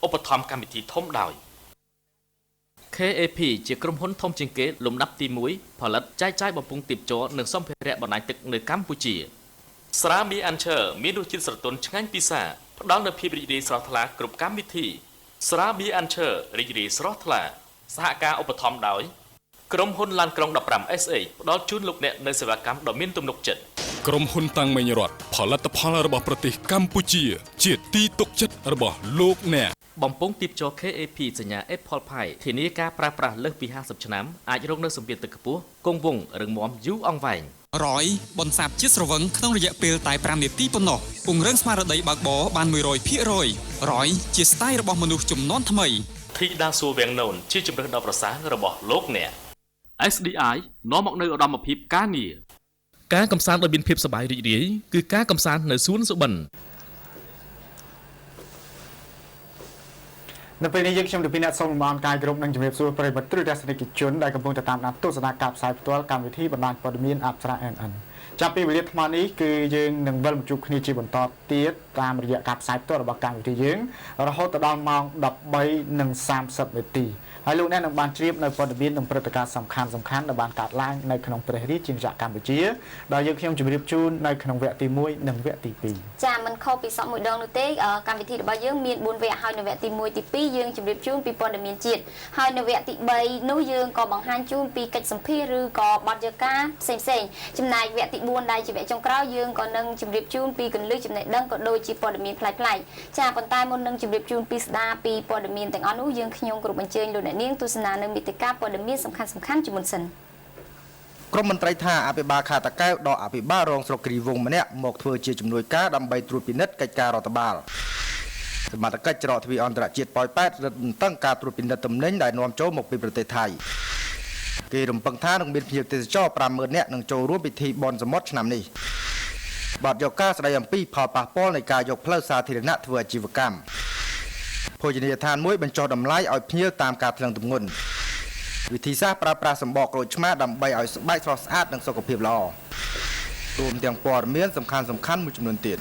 ឧបត្ថម្ភកម្មវិធីធំដោយ KAP ជាក្រុមហ៊ុនធំជាងគេលំដាប់ទី1ផលិតចែកចាយបំពង់ទាបជ័រនិងសម្ភារៈបណ្ដាញទឹកនៅកម្ពុជាស្រាប៊ីអានឈើមានរសជាតិស្រទន់ឆ្ងាញ់ពិសាផ្ដល់នូវភាពរីករាយស្រស់ថ្លាគ្រប់កម្មវិធីស្រាប៊ីអានឈើរីករាយស្រស់ថ្លាសហការឧបត្ថម្ភដោយក្រុមហ៊ុនឡានក្រុង15 SA ផ្ដល់ជូនលោកអ្នកនូវសេវាកម្មដ៏មានទំនុកចិត្តក្រុមហ៊ុនតាំងមេញរដ្ឋផលិតផលរបស់ប្រទេសកម្ពុជាជាទីទុកចិត្តរបស់លោកអ្នកបំពង់ទាបជ័រ KAP សញ្ញា Apple Pie ធានាការប្រើប្រាស់លើសពី50ឆ្នាំអាចរងនូវសម្ពាធទឹកខ្ពស់គង់វង្សរឹងមាំយូរអង្វែងរយបន្សាបជាតិស្រវឹងក្នុងរយៈពេលតែ5នាទីប៉ុណ្ណោះពង្រឹងស្មារតីបើកបរបាន 100% រយជាស្ទាយរបស់មនុស្សជំនាន់ថ្មី Thida Suwangnon ជាជំរើសដ៏ប្រសើររបស់លោកអ្នក SDI នាំមកនូវឧត្តមភាពការងារការកំសាន្តដោយមានភាពសប្បាយរីករាយគឺការកំសាន្តនៅសួនសុបិននៅពេលនេះយើងខ្ញុំទៅពីអ្នកសូមលំអរកាយគ្រប់នឹងជំរាបសួរប្រិយមិត្តទស្សនិកជនដែលកំពុងតាមដានទស្សនាការផ្សាយផ្ទាល់កម្មវិធីបណ្ដាញព័ត៌មានអប្សរា NN ចាប់ពីវេលាថ្មនេះគឺយើងនឹងវិលមកជួបគ្នាជាបន្តទៀតតាមរយៈការផ្សាយផ្ទាល់របស់កម្មវិធីយើងរហូតដល់ម៉ោង 13:30 នាទីហើយលោកអ្នកនឹងបានជ្រាបនៅព័ត៌មាននិងព្រឹត្តិការណ៍សំខាន់ៗដែលបានកើតឡើងនៅក្នុងព្រះរាជាណាចក្រកម្ពុជាដែលយើងខ្ញុំជម្រាបជូននៅក្នុងវគ្គទី1និងវគ្គទី2ចាមិនខុសពីសក់មួយដងនោះទេកម្មវិធីរបស់យើងមាន4វគ្គហើយនៅវគ្គទី1ទី2យើងជម្រាបជូនពីព័ត៌មានជាតិហើយនៅវគ្គទី3នោះយើងក៏បង្ហាញជូនពីកិច្ចសម្ភារឬក៏បទយការផ្សេងៗចំណែកវគ្គទី4ដែលជាវគ្គចុងក្រោយយើងក៏នឹងជម្រាបជូនពីគន្លឹះចំណេះដឹងក៏ដូចជាព័ត៌មានប្លែកៗចាប៉ុន្តែមុននឹងជម្រាបជូនពីស្ដារពីព័ត៌មានទាំងអស់នោះយើងខ្ញុំគ្រប់អញ្ជើញលោកអ្នកនាងទស្សនានៅមេតិកាព័ត៌មានសំខាន់ៗជាមុនសិនក្រុមមន្ត្រីថាអភិបាលខេត្តតាកែវដកអភិបាលរងស្រុកគិរីវង្សម្នាក់មកធ្វើជាជំនួយការដើម្បីត្រួតពិនិត្យកិច្ចការរដ្ឋបាលសមត្ថកិច្ចច្រកទ្វីរអន្តរជាតិប៉ោយប៉ែតរឹតបន្តឹងការត្រួតពិនិត្យទំនិញដែលនាំចូលមកពីប្រទេសថៃគេរំពឹងថានឹងមានភ្ញៀវទេសចរ 50,000 នាក់នឹងចូលរួមពិធីបុណ្យសមុទ្រឆ្នាំនេះបាត់យកការស្ដីអំពីផលប៉ះពាល់នៃការយកផ្លូវសាធារណៈធ្វើអាជីវកម្មភោជនីយដ្ឋានមួយបញ្ចុះតម្លៃឲ្យភ្ញៀវតាមការថ្លឹងទម្ងន់វិធីសាស្ត្រប្រើប្រាស់សម្បកក្រូចឆ្មាដើម្បីឲ្យស្បែកស្រស់ស្អាតនិងសុខភាពល្អរួមទាំងព័ត៌មានសំខាន់មួយចំនួនទៀត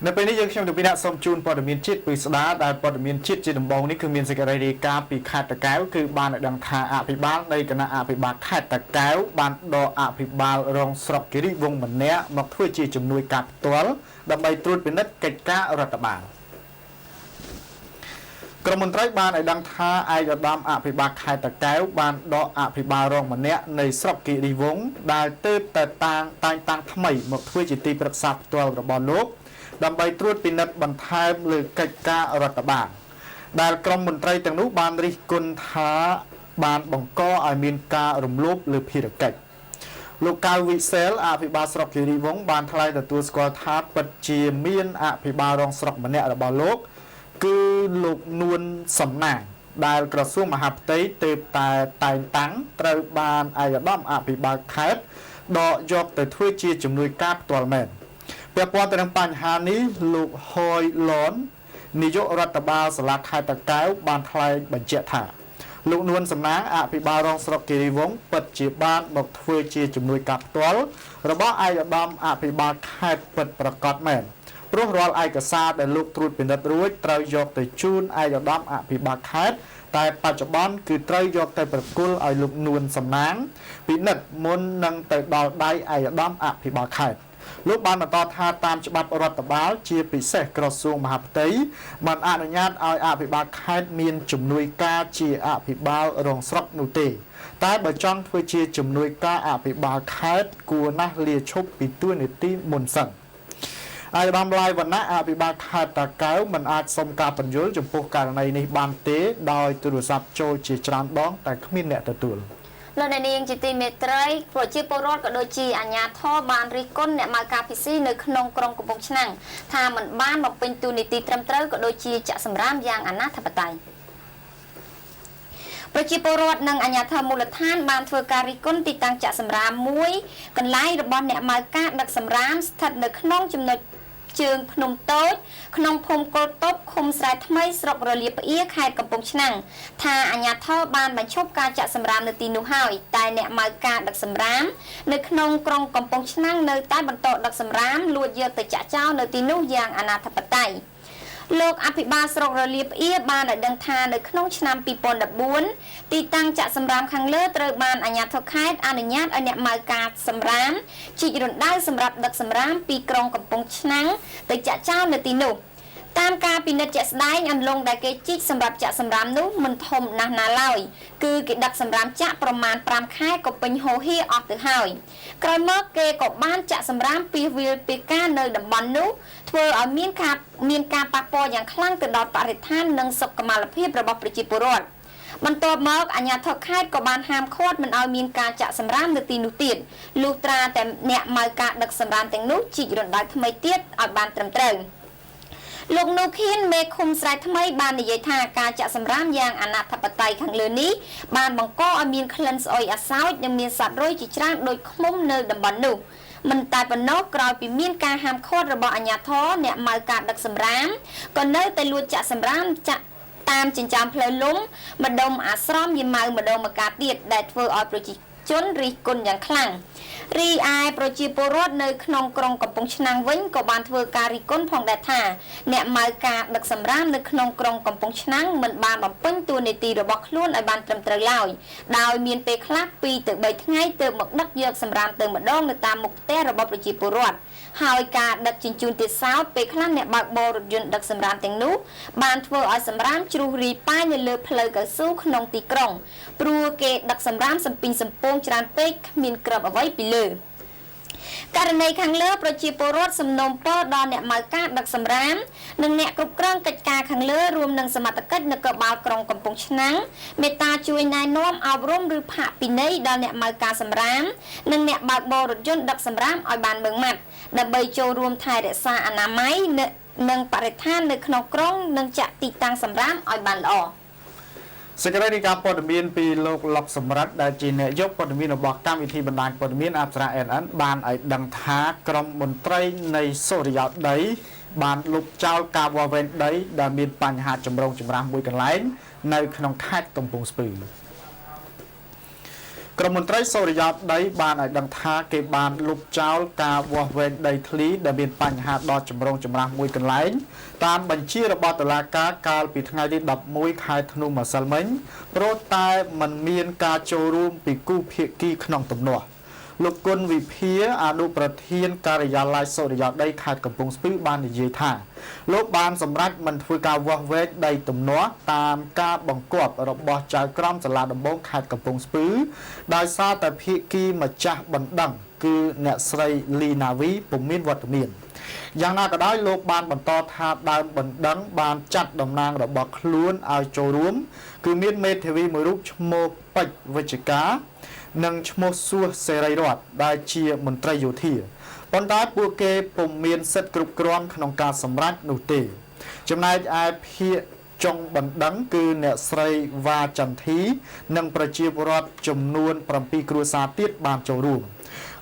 នៅពេលនេះយើងខ្ញុំទៅពីអ្នកសូមជូនព័ត៌មានជាតិពីស្ដារដែលព័ត៌មានជាតិជាដំបូងនេះគឺមានសេចក្តីរាយការណ៍ពីខេត្តតាកែវគឺបានដឹងថាអភិបាលនៃគណៈអភិបាលខេត្តតាកែវបានដកអភិបាលរងស្រុកគិរីវង្សម្នាក់មកធ្វើជាជំនួយការផ្ទាល់ដើម្បីត្រួតពិនិត្យកិច្ចការរដ្ឋបាលក្រុមមន្ត្រីបានឲ្យដឹងថាឯកឧត្តមអភិបាលខេត្តតាកែវបានដកអភិបាលរងម្នាក់នៃស្រុកគិរីវង្សដែលទើបតែតាំងថ្មីមកធ្វើជាទីប្រឹក្សាផ្ទាល់របស់លោកដើម្បីត្រួតពិនិត្យបន្ថែមលើកិច្ចការរដ្ឋបាលដែលក្រុមមន្ត្រីទាំងនោះបានរិះគន់ថាបានបង្កឲ្យមានការរំលោភលើភារកិច្ចលោកកៅវិសេលអភិបាលស្រុកគិរីវង្សបានថ្លែងទទួលស្គាល់ថាពិតជាមានអភិបាលរងស្រុកម្នាក់របស់លោកគឺលោកនួនសំណាងដែលក្រសួងមហាផ្ទៃទើបតែតែងតាំងត្រូវបានឯកឧត្តមអភិបាលខេត្តដកយកទៅធ្វើជាជំនួយការផ្ទាល់មែនពាក់ព័ន្ធទៅនឹងបញ្ហានេះលោកហុយឡននាយករដ្ឋបាលសាលាខេត្តតាកែវបានថ្លែងបញ្ជាក់ថាលោកនួនសំណាងអភិបាលរងស្រុកគិរីវង្សពិតជាបានមកធ្វើជាជំនួយការផ្ទាល់របស់ឯកឧត្តមអភិបាលខេត្តពិតប្រាកដមែនព្រោះរាល់ឯកសារដែលលោកត្រួតពិនិត្យរួចត្រូវយកទៅជូនឯកឧត្តមអភិបាលខេត្តតែបច្ចុប្បន្នគឺត្រូវយកទៅប្រគល់ឲ្យលោកនួនសំណាងពិនិត្យមុននឹងទៅដល់ដៃឯកឧត្តមអភិបាលខេត្តលោកបានបន្តថាតាមច្បាប់រដ្ឋបាលជាពិសេសក្រសួងមហាផ្ទៃបានអនុញ្ញាតឲ្យអភិបាលខេត្តមានជំនួយការជាអភិបាលរងស្រុកនោះទេតែបើចង់ធ្វើជាជំនួយការអភិបាលខេត្តគួរណាស់លាឈប់ពីតួនាទីមុនសិនឯកឧត្តមឡាយវណ្ណៈអភិបាលខេត្តតាកែវមិនអាចសុំការបញ្យល់ចំពោះករណីនេះបានទេដោយទូរស័ព្ទចូលជាច្រើនដងតែគ្មានអ្នកទទួលលោកអ្នកនាងជាទីមេត្រីប្រជាពលរដ្ឋក៏ដូចជាអាជ្ញាធរបានរិះគន់អ្នកម៉ៅការភីស៊ីនៅក្នុងក្រុងកំពង់ឆ្នាំងថាមិនបានបំពេញតួនាទីត្រឹមត្រូវក៏ដូចជាចាក់សម្រាមយ៉ាងអនាធិបតេយ្យប្រជាពលរដ្ឋនិងអាជ្ញាធរមូលដ្ឋានបានធ្វើការរិះគន់ទីតាំងចាក់សម្រាមមួយកន្លែងរបស់អ្នកម៉ៅការដឹកសម្រាមស្ថិតនៅក្នុងចំណុចជើងភ្នំតូចក្នុងភូមិកុលតុបឃុំស្រែថ្មីស្រុករលាផ្អៀខេត្តកំពង់ឆ្នាំងថាអាជ្ញាធរបានបញ្ឈប់ការចាក់សម្រាមនៅទីនោះហើយតែអ្នកម៉ៅការដឹកសម្រាមនៅក្នុងក្រុងកំពង់ឆ្នាំងនៅតែបន្តដឹកសម្រាមលួចយកទៅចាក់ចោលនៅទីនោះយ៉ាងអនាធិបតេយ្យ លោកអភិបាលស្រុករលៀបអៀបានឲ្យដឹងថានៅក្នុងឆ្នាំ2014ទីតាំងចាក់សម្រាមខាងលើត្រូវបានអាជ្ញាធរខេត្តអនុញ្ញាតឲ្យអ្នកម៉ៅការសម្រាមជីករណ្ដៅសម្រាប់ដឹកសម្រាមពីក្រុងកំពង់ឆ្នាំងទៅចាក់ចោលនៅទីនោះតាមការពិនិត្យជាក់ស្ដែងអន្លង់ដែលគេជីកសម្រាប់ចាក់សម្រាមនោះមិនធំណាស់ណាឡើយគឺគេដឹកសម្រាមចាក់ប្រមាណ5ខែក៏ពេញហូរហៀអស់ទៅហើយក្រោយមកគេក៏បានចាក់សម្រាមពីវាលពីការនៅតំបន់នោះធ្វើឲ្យមានការប៉ះពាល់យ៉ាងខ្លាំងទៅដល់បរិស្ថាននិងសុខុមាលភាពរបស់ប្រជាពលរដ្ឋបន្ទាប់មកអាជ្ញាធរខេត្តក៏បានហាមឃាត់មិនឲ្យមានការចាក់សម្រាមនៅទីនោះទៀតលុះត្រាតែអ្នកម៉ៅការដឹកសម្រាមទាំងនោះជីករណ្ដៅថ្មីទៀតឲ្យបានត្រឹមត្រូវលោកនូខៀនមេឃុំស្រែថ្មីបាននិយាយថាការចាក់សម្រាមយ៉ាងអនាធបត័យខាងលើនេះបានបង្កឲ្យមានក្លិនស្អុយអាសោចនិងមានសត្វរុយជាច្រើនដូចឃ្មុំនៅតំបន់នោះមិនតែប៉ុណ្ណោះក្រោយពីមានការហាមឃាត់របស់អាជ្ញាធរអ្នកម៉ៅការដឹកសម្រាមក៏នៅតែលួចចាក់សម្រាមចាក់តាមចិញ្ចើមផ្លូវលំម្ដុំអាស្រមយីម៉ៅម្ដងម្កាលទៀតដែលធ្វើឲ្យប្រជាជនរិះគន់យ៉ាងខ្លាំងរីឯប្រជាពលរដ្ឋនៅក្នុងក្រុងកំពង់ឆ្នាំងវិញក៏បានធ្វើការរិះគន់ផងដែរថាអ្នកម៉ៅការដឹកសម្រាមនៅក្នុងក្រុងកំពង់ឆ្នាំងមិនបានបំពេញតួនាទីរបស់ខ្លួនឲ្យបានត្រឹមត្រូវឡើយដោយមានពេលខ្លះ2ទៅ3ថ្ងៃទើបមកដឹកយកសម្រាមទៅម្ដងនៅតាមមុខផ្ទះរបស់ប្រជាពលរដ្ឋហើយការដឹកជញ្ជូនទៀតសោតពេលខ្លះអ្នកបើកបររថយន្តដឹកសម្រាមទាំងនោះបានធ្វើឲ្យសម្រាមជ្រុះរីប៉ាយនៅលើផ្លូវកៅស៊ូក្នុងទីក្រុងព្រោះគេដឹកសម្រាមសំពីងសំពងច្រើនពេកគ្មានក្របអ្វីពីលើករណីខាងលើប្រជាពលរដ្ឋសំណូមពរដល់អ្នកម៉ៅការដឹកសម្រាមនិងអ្នកគ្រប់គ្រងកិច្ចការខាងលើរួមនឹងសមត្ថកិច្ចនគរបាលក្រុងកំពង់ឆ្នាំងមេត្តាជួយណែនាំអប់រំឬផាកពិន័យដល់អ្នកម៉ៅការសម្រាមនិងអ្នកបើកបររថយន្តដឹកសម្រាមឲ្យបានម៉ឺងម៉ាត់ដើម្បីចូលរួមថែរក្សាអនាម័យនិងបរិស្ថាននៅក្នុងក្រុងនិងចាក់ទីតាំងសម្រាមឲ្យបានល្អសេចក្តីរាយការណ៍ព័ត៌មានពីលោកលុកសម្រិទ្ធដែលជានាយកព័ត៌មានរបស់កម្មវិធីបណ្ដាញព័ត៌មានអប្សរា NN បានឲ្យដឹងថាក្រុមមន្ត្រីនៃសុរិយោដីបានលុបចោលការវាស់វែងដីដែលមានបញ្ហាចម្រូងចម្រាសមួយកន្លែងនៅក្នុងខេត្តកំពង់ស្ពឺក្រុមមន្ត្រីសុរិយោដីបានឲ្យដឹងថាគេបានលុបចោលការវាស់វែងដីធ្លីដែលមានបញ្ហាដ៏ចម្រូងចម្រាសមួយកន្លែងតាមបញ្ជារបស់តុលាការកាលពីថ្ងៃទី11ខែធ្នូម្សិលមិញព្រោះតែมันមានការចូលរួមពីគូភាគីក្នុងទំនាស់លោកគុណវិភាអនុប្រធានការិយាល័យសុរិយោដីខេត្តកំពង់ស្ពឺបាននិយាយថាលោកបានសម្រេចមិនធ្វើការវាស់វែងដីទំនាស់តាមការបង្គាប់របស់ចៅក្រមសាលាដំបងខេត្តកំពង់ស្ពឺដោយសារតែភាគីម្ចាស់បណ្ដឹងគឺអ្នកស្រីលីណាវីពុំមានវត្តមានយ៉ាងណាក៏ដោយលោកបានបន្តថាដើមបណ្ដឹងបានចាត់តំណាងរបស់ខ្លួនឲ្យចូលរួមគឺមានមេធាវីមួយរូបឈ្មោះពេជ្រវិជ្ជការនិងឈ្មោះសួសសេរីរតន៍ដែលជាមន្ត្រីយោធាប៉ុន្តែពួកគេពុំមានសិទ្ធិគ្រប់គ្រាន់ក្នុងការសម្រេចនោះទេចំណែកឯភាគចុងបណ្ដឹងគឺអ្នកស្រីវ៉ាចន្ទធីនិងប្រជាពលរដ្ឋចំនួន7គ្រួសារទៀតបានចូលរួម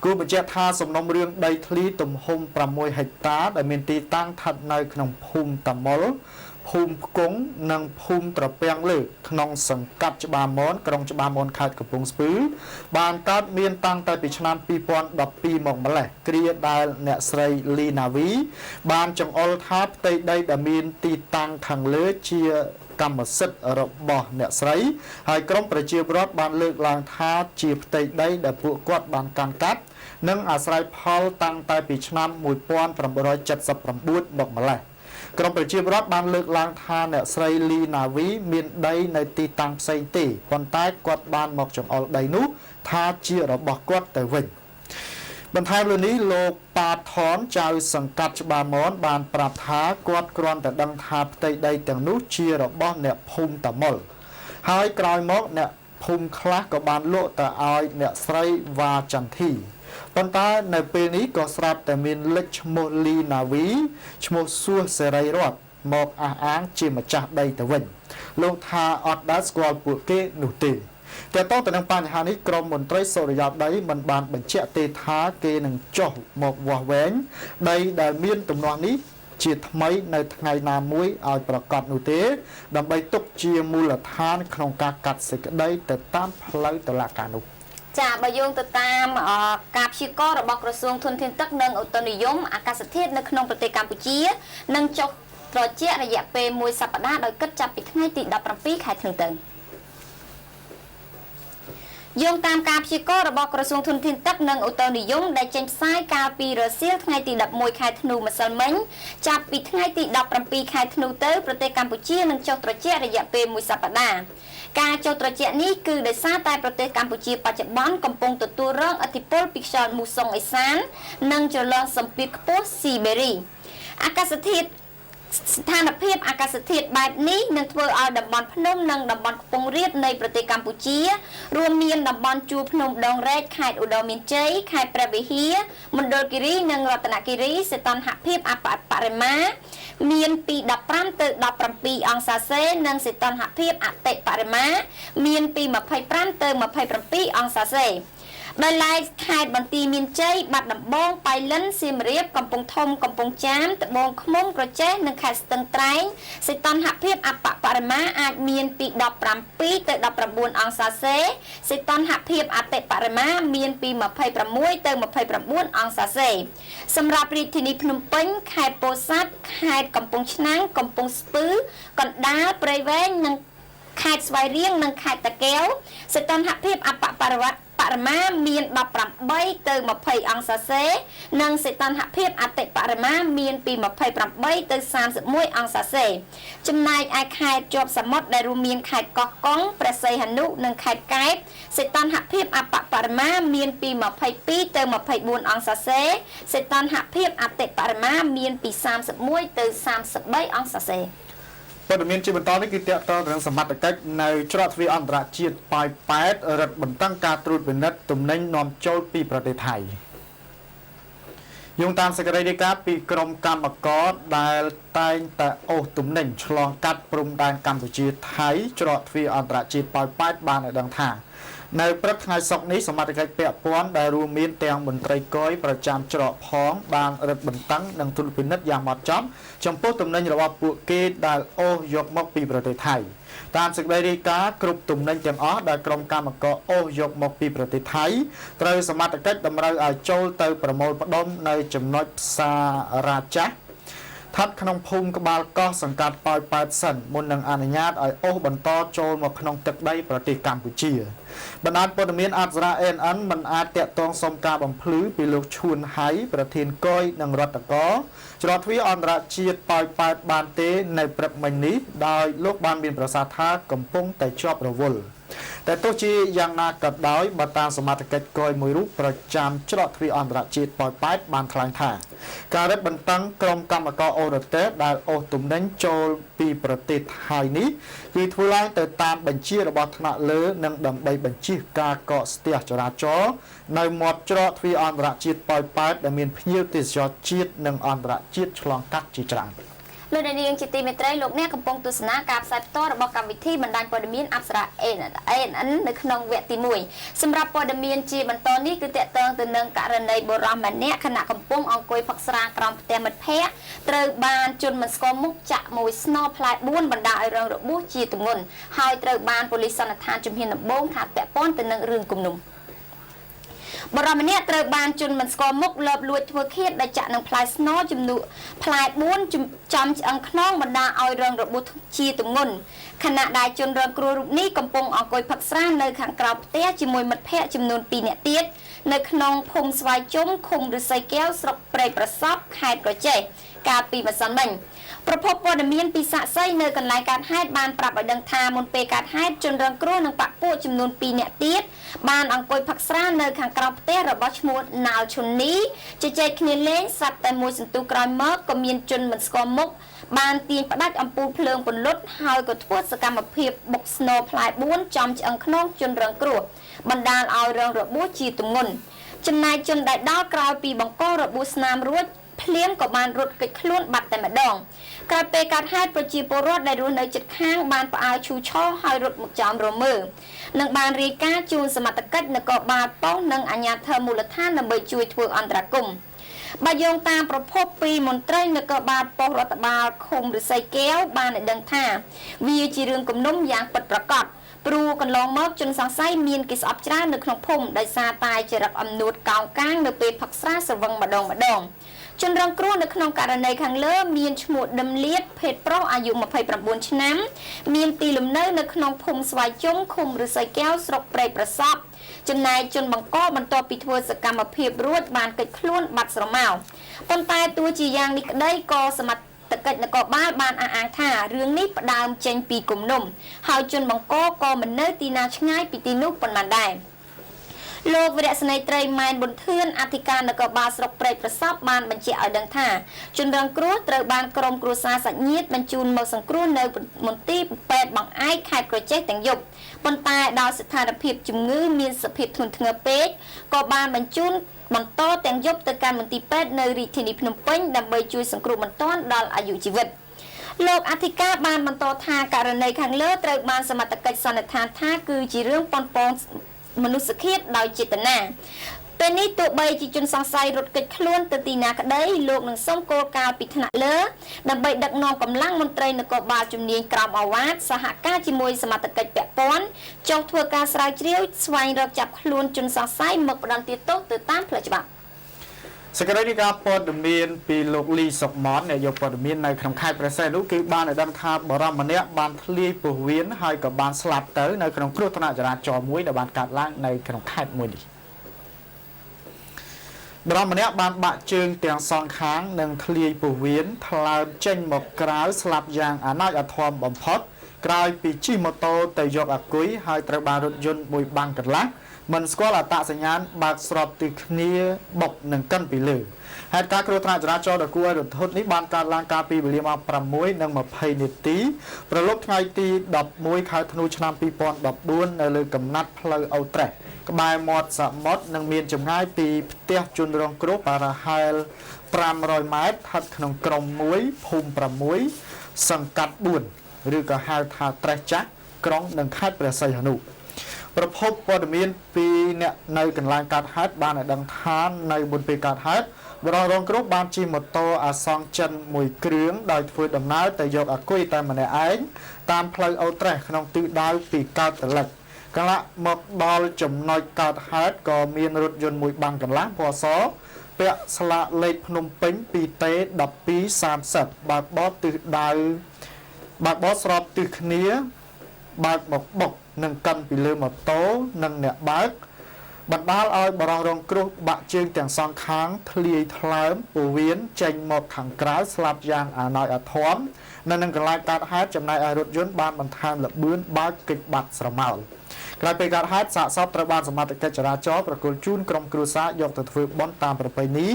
គូបញ្ជាក់ថាសំណុំរឿងដីធ្លីទំហំ6ហិកតាដែលមានទីតាំងស្ថិតនៅក្នុងភូមិតាមុលភូមិផ្គង់និងភូមិត្រពាំងលើក្នុងសង្កាត់ច្បារមនក្រុងច្បារមនខេត្តកំពង់ស្ពឺបានកើតមានតាំងតែពីឆ្នាំ2012មកម្លេះគ្រាដែលអ្នកស្រីលីណាវីបានចង្អុលថាផ្ទៃដីដែលមានទីតាំងខាងលើជាកម្មសិទ្ធិរបស់អ្នកស្រីហើយក្រមប្រជាពលរដ្ឋបានលើកឡើងថាជាផ្ទៃដីដែលពួកគាត់បានកាន់កាប់និងអាស្រ័យផលតាំងតែពីឆ្នាំ1979មកម្លេះក្រមប្រជាពលរដ្ឋបានលើកឡើងថាអ្នកស្រីលីណាវីមានដីនៅទីតាំងផ្សេងទេប៉ុន្តែគាត់បានមកចង្អុលដីនោះថាជារបស់គាត់ទៅវិញបន្ថែមលើនេះលោកប៉ាថនចៅសង្កាត់ច្បារមនបានប្រាប់ថាគាត់គ្រាន់តែដឹងថាផ្ទៃដីទាំងនោះជារបស់អ្នកភូមិតាមុលហើយក្រោយមកអ្នកភូមិខ្លះក៏បានលក់ទៅឲ្យអ្នកស្រីវ៉ាចន្ទធីប៉ុន្តែនៅពេលនេះក៏ស្រាប់តែមានលេខឈ្មោះលីណាវីឈ្មោះសួសសេរីរតន៍មកអះអាងជាម្ចាស់ដីទៅវិញលោកថាអត់ដែលស្គាល់ពួកគេនោះទេតែតទៅនឹងបញ្ហានេះក្រមមន្ត្រីសុរិយោដីមិនបានបញ្ជាក់ទេថាគេនឹងចុះមកវាស់វែងដីដែលមានទំនាស់នេះជាថ្មីនៅថ្ងៃណាមួយឲ្យប្រកាសនោះទេដើម្បីទុកជាមូលដ្ឋានក្នុងការកាត់សេចក្តីទៅតាមផ្លូវតុលាការនោះចាបើយោងទៅតាមការព្យាករណ៍របស់ក្រសួងធនធានទឹកនិងឧតុនិយមអាកាសធាតុនៅក្នុងប្រទេសកម្ពុជានឹងចុះ ត្រជាក់រយៈពេលមួយសប្តាហ៍ដោយគិតចាប់ពីថ្ងៃទី17ខែធ្នូទៅយោងតាមការព្យាករណ៍របស់ក្រសួងធនធានទឹកនិងអូតូនិយមដែលចេញផ្សាយកាលពីរសៀលថ្ងៃទី11ខែធ្នូម្សិលមិញចាប់ពីថ្ងៃទី17ខែធ្នូទៅប្រទេសកម្ពុជានឹងចុះត្រជាក់រយៈពេលមួយសប្តាហ៍ការចុះត្រជាក់នេះគឺដោយសារតែប្រទេសកម្ពុជាបច្ចុប្បន្នកំពុងទទួលរងឥទ្ធិពលពីខ្យល់មូសុងអេសាននិងចរន្តសម្ពាធខ្ពស់ស៊ីបេរីអាកាសធាតុស្ថានភាពអាកាសធាតុបែបនេះនឹងធ្វើឲ្យតំបន់ភ្នំនិងតំបន់ខ្ពង់រាបនៃប្រទេសកម្ពុជារួមមានតំបន់ជួរភ្នំដងរែកខេត្តឧត្តរមានជ័យខេត្តព្រះវិហារមណ្ឌលគិរីនិងរតនគិរីសីតុណ្ហភាពអបរិមាមានពី15ទៅ17អង្សាសេនិងសីតុណ្ហភាពអតិបរិមាមានពី25ទៅ27អង្សាសេដោយឡែកខេត្តបន្ទាយមានជ័យបាត់ដំបងប៉ៃលិនសៀមរាបកំពង់ធំកំពង់ចាមត្បូងឃ្មុំក្រចេះនិងខេត្តស្ទឹងត្រែងសីតុណ្ហភាពអបរិមាអាចមានពី17ទៅ19អង្សាសេសីតុណ្ហភាពអតិបរិមាមានពី26ទៅ29អង្សាសេសម្រាប់រាជធានីភ្នំពេញខេត្តពោធិ៍សាត់ខេត្តកំពង់ឆ្នាំងកំពង់ស្ពឺកណ្ដាលព្រៃវែងនិងខេត្តស្វាយរៀងនិងខេត្តតាកែវសីតុណ្ហភាពអបរិមាមាន18ទៅ20អង្សាសេនិងសីតុណ្ហភាពអតិបរិមាមានពី28ទៅ31អង្សាសេចំណែកឯខេត្តជាប់សមុទ្រដែលរួមមានខេត្តកោះកុងព្រះសីហនុនិងខេត្តកែបសីតុណ្ហភាពអបរិមាមានពី22ទៅ24អង្សាសេសីតុណ្ហភាពអតិបរិមាមានពី31ទៅ33អង្សាសេព័ត៌មានជាបន្តនេះគឺទាក់ទងនឹងសមត្ថកិច្ចនៅច្រកទ្វារអន្តរជាតិប៉ោយប៉ែតរឹតបន្តឹងការត្រួតពិនិត្យទំនិញនាំចូលពីប្រទេសថៃយោងតាមសេចក្តីរាយការណ៍ពីក្រមកម្មករដែលតែងតែអូសទំនិញឆ្លងកាត់ព្រំដែនកម្ពុជាថៃច្រកទ្វារអន្តរជាតិប៉ោយប៉ែតបានឲ្យដឹងថានៅព្រឹកថ្ងៃសុក្រនេះសមត្ថកិច្ចពាក់ព័ន្ធដែលរួមមានទាំងមន្ត្រីគយប្រចាំច្រកផងបានរឹតបន្តឹងនិងត្រួតពិនិត្យយ៉ាងហ្មត់ចត់ចំពោះទំនិញរបស់ពួកគេដែលអូសយកមកពីប្រទេសថៃតាមសេចក្តីរាយការណ៍គ្រប់ទំនិញទាំងអស់ដែលក្រុមកម្មករអូសយកមកពីប្រទេសថៃត្រូវសមត្ថកិច្ចតម្រូវឲ្យចូលទៅប្រមូលផ្ដុំនៅចំណុចផ្សាររាចាស់ស្ថិតក្នុងភូមិក្បាលកោះសង្កាត់ប៉ោយប៉ែតសិនមុននឹងអនុញ្ញាតឲ្យអូសបន្តចូលមកក្នុងទឹកដីប្រទេសកម្ពុជាបណ្ដាញព័ត៌មានអប្សរា ANN មិនអាចតាក់ទងសុំការបំភ្លឺពីលោកឈួនហៃប្រធានគយនិងរដ្ឋកោច្រកទ្វារអន្តរជាតិប៉ោយប៉ែតបានទេនៅព្រឹកមិញនេះដោយលោកបានមានប្រសាសន៍ថាកំពុងតែជាប់រវល់តែទោះជាយ៉ាងណាក៏ដោយបើតាមសមាជិកគយមួយរូបប្រចាំច្រកទ្វារអន្តរជាតិប៉ោយប៉ែតបានថ្លែងថាការរឹតបន្តឹងក្រុមកម្មករអូរ៉ូតេដែលអូសទំនិញចូលពីប្រទេសថៃនេះគឺធ្វើឡើងទៅតាមបញ្ជារបស់ថ្នាក់លើនិងដើម្បីបញ្ជៀសការកកស្ទះចរាចរណ៍នៅមាត់ច្រកទ្វារអន្តរជាតិប៉ោយប៉ែតដែលមានភ្ញៀវទេសចរជាតិនិងអន្តរជាតិឆ្លងកាត់ជាច្រើនលោកនាងជាទីមេត្រីលោកអ្នកកំពុងទស្សនាការផ្សាយផ្ទាល់របស់កម្មវិធីបណ្ដាញព័ត៌មានអប្សរា ANN នៅក្នុងវគ្គទី1សម្រាប់ព័ត៌មានជាបន្តនេះគឺតកតងទៅនឹងករណីបុរសម្នាក់ខណៈកំពុងអង្គុយផឹកស្រាក្រោមផ្ទះមិត្តភ័ក្តិត្រូវបានជនមិនស្គាល់មុខចាក់មួយស្នោផ្លែ4បណ្ដាលឲ្យរងរបួសជាទម្ងន់ហើយត្រូវបានប៉ូលីសសន្និដ្ឋានជំហានដំបូងថាពាក់ព័ន្ធទៅនឹងរឿងគំនុំបរិមម្នាក់ត្រូវបានជនមិនស្គាល់មុខលបលួចធ្វើឃាតដែលចាក់នឹងផ្លែស្នោចំនួនផ្លែ4ចំឆ្អឹងខ្នងបណ្ដាលឲ្យរងរបួសជាទម្ងន់ខណៈដែលជនរងគ្រោះរូបនេះកំពុងអង្គុយផឹកស្រានៅខាងក្រៅផ្ទះជាមួយមិត្តភ័ក្តិចំនួន2នាក់ទៀតនៅក្នុងភូមិស្វាយជុំឃុំឫស្សីកែវស្រុកព្រៃប្រសពខេត្តក្រចេះកាលពីម្សិលមិញប្រភពព័ត៌មានពីសាក្សីនៅកន្លែងកើតហេតុបានប្រាប់ឲ្យដឹងថាមុនពេលកើតហេតុជនរងគ្រោះនិងបកពួកចំនួន2នាក់ទៀតបានអង្គុយផឹកស្រានៅខាងក្រៅផ្ទះរបស់ឈ្មោះណាល់ឈុននីជជែកគ្នាលេងស្រាប់តែមួយសន្ទុះក្រោយមកក៏មានជនមិនស្គាល់មុខបានទាញផ្ដាច់អំពូលភ្លើងពន្លត់ហើយក៏ធ្វើសកម្មភាពបុកស្នូផ្លែ4ចំឆ្អឹងខ្នងជនរងគ្រោះបណ្ដាលឲ្យរងរបួសជាទម្ងន់ចំណែកជនដែលដល់ក្រោយពីបង្ករបួសស្នាមរួចភ្លាមក៏បានរត់គេចខ្លួនបាត់តែម្ដងក្រោយពេលកើតហេតុប្រជាពលរដ្ឋដែលរស់នៅជិតខាងបានផ្អើលឈូឆរហើយរត់មកចោមរមើនិងបានរាយការណ៍ជូនសមត្ថកិច្ចនគរបាលប៉ុស្តិ៍និងអាជ្ញាធរមូលដ្ឋានដើម្បីជួយធ្វើអន្តរាគមន៍បើយោងតាមប្រភពពីមន្ត្រីនគរបាលប៉ុស្តិ៍រដ្ឋបាលឃុំឫស្សីកែវបានឲ្យដឹងថាវាជារឿងគំនុំយ៉ាងពិតប្រាកដ ព្រោះកន្លងមកជនសង្ស័យមានគេស្អប់ច្រើននៅក្នុងភូមិដោយសារតែចរិតអំនួតកោងកាងនៅពេលផឹកស្រាស្រវឹងម្ដងជនរងគ្រោះនៅក្នុងករណីខាងលើមានឈ្មោះដឹមលៀតភេទប្រុសអាយុ29ឆ្នាំមានទីលំនៅនៅក្នុងភូមិស្វាយជុំឃុំឫស្សីកែវស្រុកព្រែកប្រសពចំណែកជនបង្កបន្ទាប់ពីធ្វើសកម្មភាពរួចបានកិច្ចខ្លួនបាត់ស្រមោលប៉ុន្តែទោះជាយ៉ាងនេះក្តីក៏សមត្ថកិច្ចនគរបាលបានអះអាងថារឿងនេះផ្ដើមចេញពីគំនុំហើយជនបង្កក៏មិននៅទីណាឆ្ងាយពីទីនោះប៉ុន្មានដែរលោកវិរៈស្នេហ៍ត្រីម៉ែនប៊ុនធឿនអធិការនគរបាលស្រុកព្រែកប្រសពបានបញ្ជាក់ឲ្យដឹងថាជនរងគ្រោះត្រូវបានក្រុមគ្រួសារសាច់ញាតិបញ្ជូនមកសង្គ្រោះនៅមន្ទីរពេទ្យបង្អែកខេត្តក្រចេះទាំងយប់ប៉ុន្តែដោយស្ថានភាពជំងឺមានសភាពធ្ងន់ធ្ងរពេកក៏បានបញ្ជូនបន្តទាំងយប់ទៅកាន់មន្ទីរពេទ្យនៅរាជធានីភ្នំពេញដើម្បីជួយសង្គ្រោះបន្ទាន់ដល់អាយុជីវិតលោកអធិការបានបន្តថាករណីខាងលើត្រូវបានសមត្ថកិច្ចសន្និដ្ឋានថាគឺជារឿងប៉ុនប៉ងមនុស្សឃាតដោយចេតនាពេលនេះទោះបីជាជនសង្ស័យរត់គេចខ្លួនទៅទីណាក្តីលោកនឹងសុំគោលការណ៍ពីថ្នាក់លើដើម្បីដឹកនាំកម្លាំងមន្ត្រីនគរបាលជំនាញក្រមអាវ៉ាតសហការជាមួយសមត្ថកិច្ចពាក់ព័ន្ធចុះធ្វើការស្រាវជ្រាវស្វែងរកចាប់ខ្លួនជនសង្ស័យមកផ្ដន្ទាទោសទៅតាមផ្លូវច្បាប់សេចក្តីរាយការណ៍ព័ត៌មានពីលោកលីសុកម៉ននាយកព័ត៌មាននៅក្នុងខេត្តព្រះសីហនុគឺបានឲ្យដឹងថាបរិមម្នាក់បានធ្លាយពោះវៀនហើយក៏បានស្លាប់ទៅនៅក្នុងគ្រោះថ្នាក់ចរាចរណ៍មួយដែលបានកើតឡើងនៅក្នុងខេត្តមួយនេះបរិមម្នាក់បានបាក់ជើងទាំងសងខាងនិងធ្លាយពោះវៀនថ្លើមចេញមកក្រៅស្លាប់យ៉ាងអនាចអធមបំផុតក្រោយពីជិះម៉ូតូទៅយកអាគុយហើយត្រូវបានរថយន្តមួយបាំងកន្លះមិនស្គាល់អត្តសញ្ញាណបើកស្របទិសគ្នាបុកនឹងកិនពីលើហេតុការណ៍គ្រោះថ្នាក់ចរាចរណ៍ដ៏គួរឲ្យរន្ធត់នេះបានកើតឡើងកាលពីវេលាម៉ោង 6:20 នាទីប្រឡប់ថ្ងៃទី11ខែធ្នូឆ្នាំ2014នៅលើកំណាត់ផ្លូវអូត្រេសក្បែរមាត់សមុទ្រនិងមានចម្ងាយពីផ្ទះជនរងគ្រោះប្រហែល500ម៉ែត្រស្ថិតក្នុងក្រុម1ភូមិ6សង្កាត់4ឬក៏ហៅថាត្រេសចាស់ក្រុងនិងខេត្តព្រះសីហនុប្រភពព័ត៌មានពីអ្នកនៅកន្លែងកើតហេតុបានឲ្យដឹងថានៅមុនពេលកើតហេតុបរិរងគ្រោះបានជិះម៉ូតូអាសង់ចិនមួយគ្រឿងដោយធ្វើដំណើរទៅយកអាគុយតែម្នាក់ឯងតាមផ្លូវអូត្រេសក្នុងទិសដៅពីកើតទៅលិចកន្លះមកដល់ចំណុចកើតហេតុក៏មានរថយន្តមួយបាំងកន្លះពណ៌សពាក់ស្លាកលេខភ្នំពេញ 2T1230 បើកបោះទិសដៅបើកបោះស្របទិសគ្នាបើកមកបុកនឹងកាន់ពីលើម៉ូតូនិងអ្នកបើកបណ្ដាលឲ្យបរិរងគ្រោះបាក់ជើងទាំងសងខាងធ្លាយថ្លើមពោះវៀនចេញមកខាងក្រៅស្លាប់យ៉ាងអាណោចអាធមនៅនឹងកន្លែងកើតហេតុចំណែកឲ្យរថយន្តបានបន្ថែមល្បឿនបើកគេចបាត់ស្រមោលក្រោយពីកើតហេតុសាកសពត្រូវបានសមត្ថកិច្ចចរាចរណ៍ប្រគល់ជូនក្រុមគ្រួសារយកទៅធ្វើបុណ្យតាមប្រពៃណី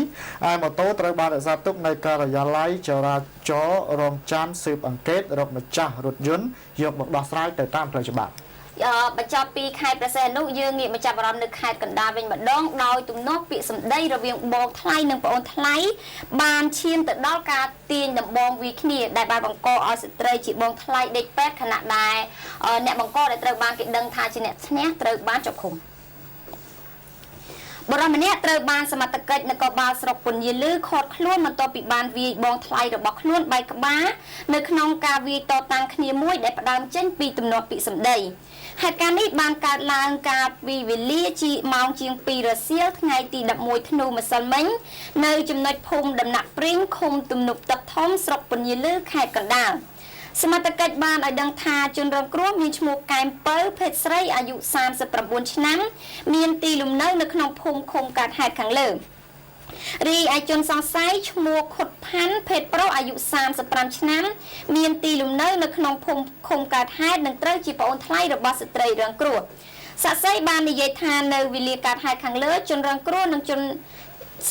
ហើយម៉ូតូត្រូវបានរក្សាទុកនៅការិយាល័យចរាចរណ៍រងចាំស៊ើបអង្កេតរកម្ចាស់រថយន្តយកមកដោះស្រាយទៅតាមផ្លូវច្បាប់បញ្ចប់ពីខេត្តព្រះសីហនុយើងងាកមកចាប់អារម្មណ៍នៅខេត្តកណ្ដាលវិញម្ដងដោយទំនាស់ពាក្យសម្ដីរវាងបងថ្លៃនិងប្អូនថ្លៃបានឈានទៅដល់ការទាញដំបងវាគ្នាដែលបានបង្កឲ្យស្ត្រីជាបងថ្លៃដេកពេទ្យខណៈដែលអ្នកបង្កដែលត្រូវបានគេដឹងថាជាអ្នកឈ្នះត្រូវបានចាប់ឃុំបរិមម្នាក់ត្រូវបានសមត្ថកិច្ចនគរបាលស្រុកពន្យាលឺឃាត់ខ្លួនបន្ទាប់ពីបានវាយបងថ្លៃរបស់ខ្លួនបែកក្បាលនៅក្នុងការវាយតតាំងគ្នាមួយដែលផ្ដើមចេញពីទំនាស់ពាក្យសម្ដីហេតុការណ៍នេះបានកើតឡើងកាលពីវេលាម៉ោងជាង2រសៀលថ្ងៃទី11ធ្នូម្សិលមិញនៅចំណុចភូមិដំណាក់ព្រីងឃុំទំនប់ទឹកធំស្រុកពន្យាលឺខេត្តកណ្ដាលសមត្ថកិច្ចបានឲ្យដឹងថាជនរងគ្រោះមានឈ្មោះកែមពៅភេទស្រីអាយុ39ឆ្នាំមានទីលំនៅនៅក្នុងភូមិឃុំកើតហេតុខាងលើរីឯជនសង្ស័យឈ្មោះខុតផាន់ភេទប្រុសអាយុ35ឆ្នាំមានទីលំនៅនៅក្នុងភូមិឃុំកើតហេតុនិងត្រូវជាប្អូនថ្លៃរបស់ស្ត្រីរងគ្រោះសាក្សីបាននិយាយថានៅវេលាកើតហេតុខាងលើជនរងគ្រោះនិងជន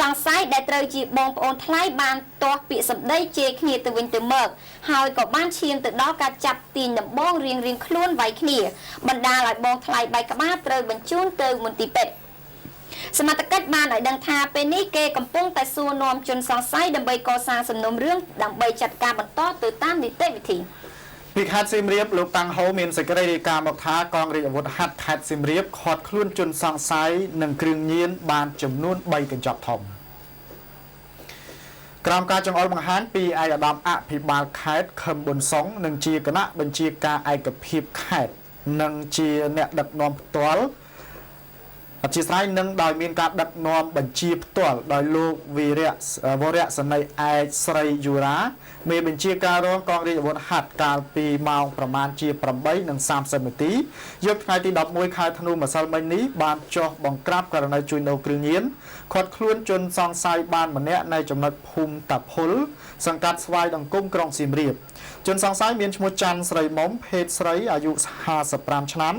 សង្ស័យដែលត្រូវជាបងប្អូនថ្លៃបានទាស់ពាក្យសម្ដីជេរគ្នាទៅវិញទៅមកហើយក៏បានឈានទៅដល់ការចាប់ទាញដំបងរៀងៗខ្លួនវាយគ្នាបណ្ដាលឲ្យបងថ្លៃបែកក្បាលត្រូវបញ្ជូនទៅមន្ទីរពេទ្យសមត្ថកិច្ចបានឲ្យដឹងថាពេលនេះគេកំពុងតែសួរនាំជនសង្ស័យដើម្បីកសាងសំណុំរឿងដើម្បីចាត់ការបន្តទៅតាមនីតិវិធីពីខេត្តសៀមរាបលោកតាំងហូមានសេចក្តីរាយការណ៍មកថាកងរាជអាវុធហត្ថខេត្តសៀមរាបឃាត់ខ្លួនជនសង្ស័យនិងគ្រឿងញៀនបានចំនួន3កញ្ចប់ធំក្រោមការចង្អុលបង្ហាញពីឯកឧត្តមអភិបាលខេត្តខឹមប៊ុនសុងនិងជាគណៈបញ្ជាការឯកភាពខេត្ត នឹងជាអ្នកដឹកនាំផ្ទាល់អធិស្ឋាននឹងដោយមានការដឹកនាំបញ្ជាផ្ទាល់ដោយលោកវរៈសនីឯកស្រីយូរ៉ាមេបញ្ជាការរងកងរាជអាវុធហត្ថកាលពីម៉ោងប្រមាណជា8:30 នាទីយប់ថ្ងៃទី11ខែធ្នូម្សិលមិញនេះបានចុះបង្ក្រាបករណីជួញដូរគ្រឿងញៀនឃាត់ខ្លួនជនសង្ស័យបានម្នាក់នៅចំណុចភូមិតាភុលសង្កាត់ស្វាយដង្គមក្រុងសៀមរាបជនសង្ស័យមានឈ្មោះច័ន្ទស្រីមុំភេទស្រីអាយុ55ឆ្នាំ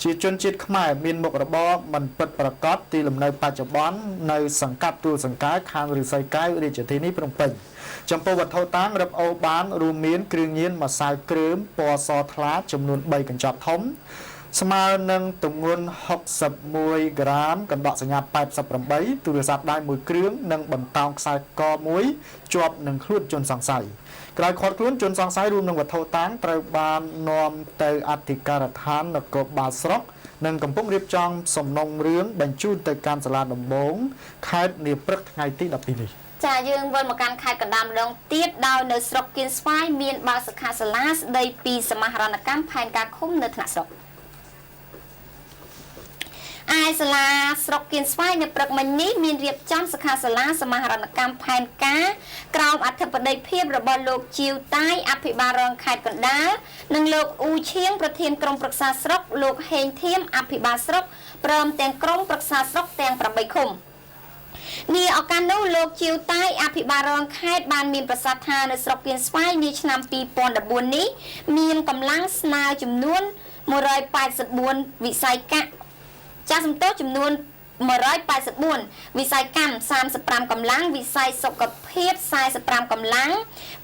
ជាជនជាតិខ្មែរមានមុខរបរមិនពិតប្រាកដទីលំនៅបច្ចុប្បន្ននៅសង្កាត់ទួលសង្កែខាងឫស្សីកែវរាជធានីភ្នំពេញចំពោះវត្ថុតាងរឹបអូសបានរួមមានគ្រឿងញៀនម្សៅគ្រឿងពណ៌សថ្លាចំនួន3កញ្ចប់ធំស្មើនឹងទម្ងន់61ក្រាមកណ្ដកសញ្ញា88ទូរស័ព្ទដៃ1គ្រឿងនិងបន្តោងខ្សែក1ជាប់នឹងខ្លួនជនសង្ស័យក្រោយឃាត់ខ្លួនជនសង្ស័យរួមនឹងវត្ថុតាងត្រូវបាននាំទៅអធិការដ្ឋាននគរបាលស្រុកនិងកំពុងរៀបចំសំណុំរឿងបញ្ជូនទៅកាន់សាលាដំបងខេត្តនាព្រឹកថ្ងៃទី12នេះចាយើងវិលមកកាន់ខេត្តកណ្ដាលម្ដងទៀតដោយនៅស្រុកគៀនស្វាយមានបើកសិក្ខាសាលាស្ដីពីសមាហរណកម្មផែនការឃុំនៅថ្នាក់ស្រុកឯសាលាស្រុកគៀនស្វាយនៅព្រឹកមិញនេះមានរៀបចំសិក្ខាសាលាសមាហរណកម្មផែនការក្រោមអធិបតីភាពរបស់លោកជាវតាយអភិបាលរងខេត្តកណ្ដាលនិងលោកអ៊ូឈៀងប្រធានក្រុមប្រឹក្សាស្រុកលោកហេងធៀមអភិបាលស្រុកព្រមទាំងក្រុមប្រឹក្សាស្រុកទាំង8ឃុំនាឱកាសនោះលោកជាវតាយអភិបាលរងខេត្តបានមានប្រសាសន៍ថានៅស្រុកគៀនស្វាយនាឆ្នាំ2014នេះមានកម្លាំងស្នើចំនួន184វិស័យកៈចាស់សំទោសចំនួន184វិស័យកម្ម35កម្លាំងវិស័យសុខភាព45កម្លាំង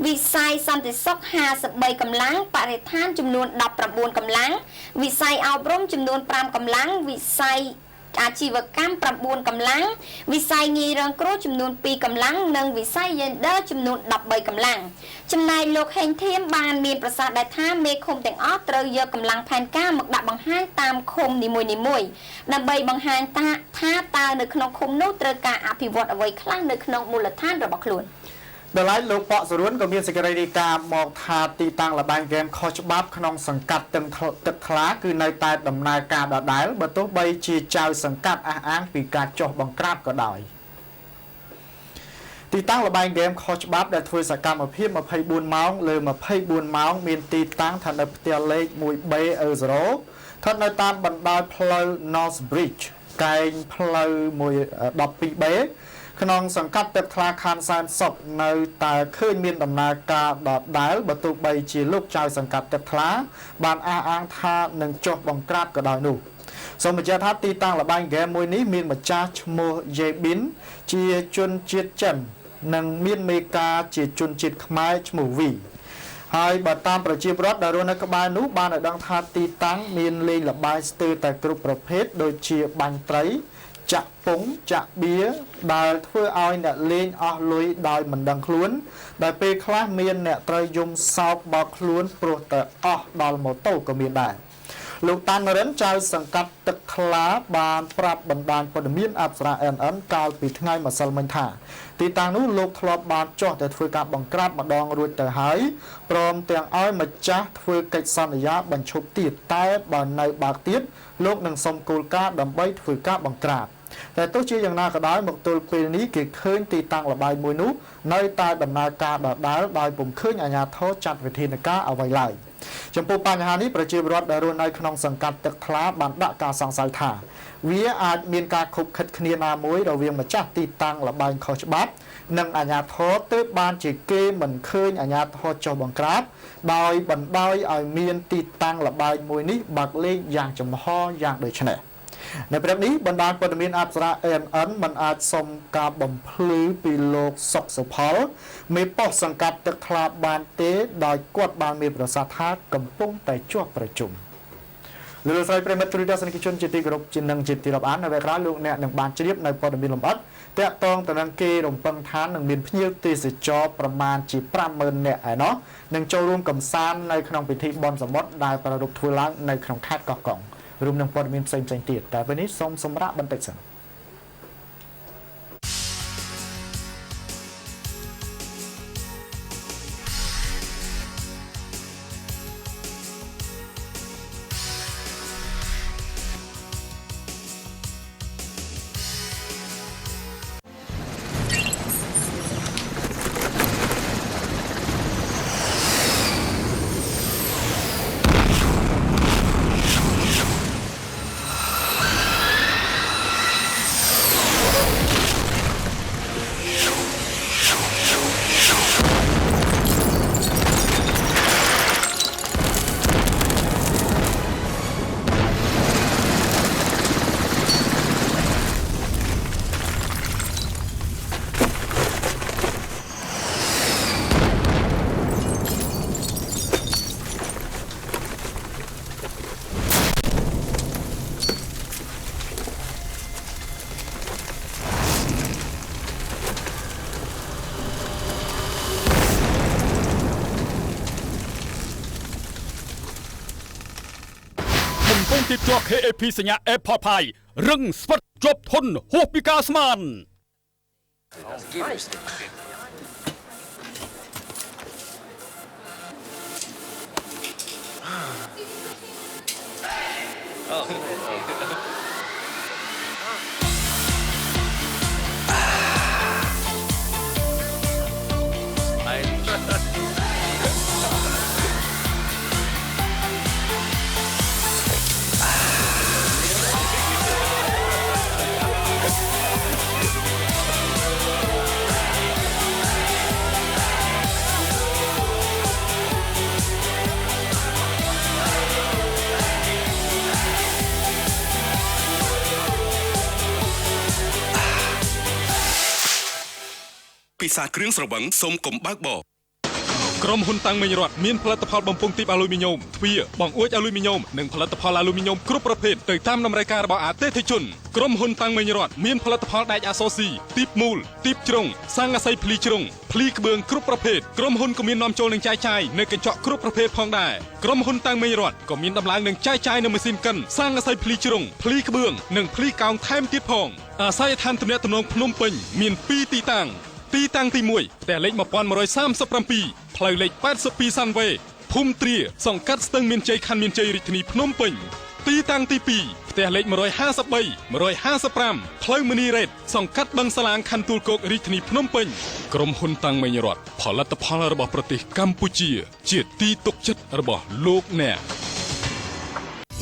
វិស័យសន្តិសុខ53កម្លាំងបរិស្ថានចំនួន19កម្លាំងវិស័យអប់រំចំនួន5កម្លាំងវិស័យអាជីវកម្ម9កម្លាំងវិស័យងាយរងគ្រោះចំនួន2កម្លាំងនិងវិស័យ Gender ចំនួន13កម្លាំងចំណែកលោកហេងធៀមបានមានប្រសាសន៍ដែលថាមេឃុំទាំងអស់ត្រូវយកកម្លាំងផែនការមកដាក់បង្ហាញតាមឃុំនីមួយៗដើម្បីបង្ហាញថាតើនៅក្នុងឃុំនោះត្រូវការអភិវឌ្ឍអ្វីខ្លះនៅក្នុងមូលដ្ឋានរបស់ខ្លួនដល់ឡែកលោកប៉ក់សរួនក៏មានសេចក្តីរាយការណ៍មកថាទីតាំងលបែងហ្គេមខុសច្បាប់ក្នុងសង្កាត់ទឹកថ្លាគឺនៅតែដំណើរការដដែលបើទោះបីជាចៅសង្កាត់អះអាងពីការចុះបង្ក្រាបក៏ដោយទីតាំងលបែងហ្គេមខុសច្បាប់ដែលធ្វើសកម្មភាព24ម៉ោងលើ24ម៉ោងមានទីតាំងថានៅផ្ទះលេខ 1B អឺ0ស្ថិតនៅតាមបណ្ដោយផ្លូវ North Bridge កែងផ្លូវ 12Bក្នុងសង្កាត់ទឹកថ្លាខណ្ឌសែនសុខនៅតែឃើញមានដំណើរការដដែលបើទោះបីជាលោកចៅសង្កាត់ទឹកថ្លាបានអះអាងថានឹងចុះបង្ក្រាបក៏ដោយនោះសូមបញ្ជាក់ថាទីតាំងលបែងហ្គេមមួយនេះមានម្ចាស់ឈ្មោះយេប៊ីនជាជនជាតិចិននិងមានមេការជាជនជាតិខ្មែរឈ្មោះវីហើយបើតាមប្រជាពលរដ្ឋដែលរស់នៅក្បែរនោះបានឲ្យដឹងថាទីតាំងមានលេងល្បែងស្ទើរតែគ្រប់ប្រភេទដូចជាបាញ់ត្រីចាក់ពងចាក់បៀដែលធ្វើឲ្យអ្នកលេងអស់លុយដោយមិនដឹងខ្លួនដែលពេលខ្លះមានអ្នកត្រូវយំសោកបោកខ្លួនព្រោះតែអស់ដល់ម៉ូតូក៏មានដែរលោកតាន់រិនចៅសង្កាត់ទឹកថ្លាបានប្រាប់បណ្ដាញព័ត៌មានអប្សរា NN កាលពីថ្ងៃម្សិលមិញថាទីតាំងនោះលោកធ្លាប់បានចុះទៅធ្វើការបង្ក្រាបម្ដងរួចទៅហើយព្រមទាំងឲ្យម្ចាស់ធ្វើកិច្ចសន្យាបញ្ឈប់ទៀតតែបើនៅបើកទៀតលោកនឹងសុំគោលការណ៍ដើម្បីធ្វើការបង្ក្រាបតែទោះជាយ៉ាងណាក៏ដោយមកទល់ពេលនេះគេឃើញទីតាំងលបែងមួយនោះនៅតែដំណើរការដដែលដោយពុំឃើញអាជ្ញាធរចាត់វិធានការអ្វីឡើយចំពោះបញ្ហានេះប្រជាពលរដ្ឋដែលរស់នៅក្នុងសង្កាត់ទឹកថ្លាបានដាក់ការសង្ស័យថាវាអាចមានការខុបខិតគ្នាណាមួយរវាងម្ចាស់ទីតាំងលបែងខុសច្បាប់និងអាជ្ញាធរទើបបានជាគេមិនឃើញអាជ្ញាធរចុះបង្ក្រាបដោយបណ្ដោយឲ្យមានទីតាំងលបែងមួយនេះបើកលេងយ៉ាងចំហយ៉ាងដូចនេះនៅព្រឹកនេះបណ្ដាញព័ត៌មានអប្សរា NN មិនអាចសុំការបំភ្លឺពីលោកសុកសុផលមេប៉ុស្តិ៍សង្កាត់ទឹកថ្លាបានទេដោយគាត់បានមានប្រសាសន៍ថាកំពុងតែជាប់ប្រជុំលោកស្រីប្រិមិត្តទស្សនិកជនជាទីគោរពជានឹងជាទីរាប់អាននៅពេលក្រោយលោកអ្នកនឹងបានជ្រាបនៅព័ត៌មានលម្អិតតាក់ទងទៅនឹងគេរំពឹងថានឹងមានភ្ញៀវទេសចរប្រមាណជា 50,000 នាក់ឯណោះនឹងចូលរួមកំសាន្តនៅក្នុងពិធីបុណ្យសមុទ្រដែលប្រារព្ធធ្វើឡើងនៅក្នុងខេត្តកោះកុងរួមនឹងព័ត៌មានផ្សេងៗទៀតតែពេលនេះសូមសម្រាប់បន្តិចសិន ទីភ្ជាប់ KAP សញ្ញា Airport Pi រឹងស្វិតជាប់ធន់ហួសពីការស្មាន ពិសាគ្រឿងស្រវឹងសូមកុំបើកបរ ក្រុមហ៊ុនតាំងមិញរតមានផលិតផលបំពង់ទីបអាលុយមីញ៉ូមទ្វារបងអួចអាលុយមីញ៉ូមនិងផលិតផលអាលុយមីញ៉ូមគ្រប់ប្រភេទទៅតាមតម្រូវការរបស់អតិថិជនក្រុមហ៊ុនតាំងមិញរតមានផលិតផលដែកអាសូស៊ីទីបមូលទីបជ្រុងស័ង្កសីភ្លីជ្រុងភ្លីក្បឿងគ្រប់ប្រភេទក្រុមហ៊ុនក៏មាននាំចូលនិងចែកចាយនៅកញ្ចក់គ្រប់ប្រភេទផងដែរក្រុមហ៊ុនតាំងមិញរតក៏មានដំឡើងនិងចែកចាយនៅម៉ាស៊ីនកិនស័ង្កសីភ្លីជ្រុងភ្លីក្បឿងនិងភ្លីកោងថែមទៀតផងអាស័យដ្ឋានទំនាក់ទំនងភ្នំពេញមាន2ទីតាំងទីតាំងទី1ផ្ទះលេខ1137ផ្លូវលេខ82សាន់វេភូមិទ្រាសង្កាត់ស្ទឹងមានជ័យខណ្ឌមានជ័យរាជធានីភ្នំពេញទីតាំងទី2ផ្ទះលេខ153 155ផ្លូវមនីរ៉េតសង្កាត់បឹងសាឡាងខណ្ឌទួលគោករាជធានីភ្នំពេញក្រុមហ៊ុនតាំងមិញរតផលិតផលរបស់ប្រទេសកម្ពុជាជាទីទុកចិត្តរបស់លោកអ្នក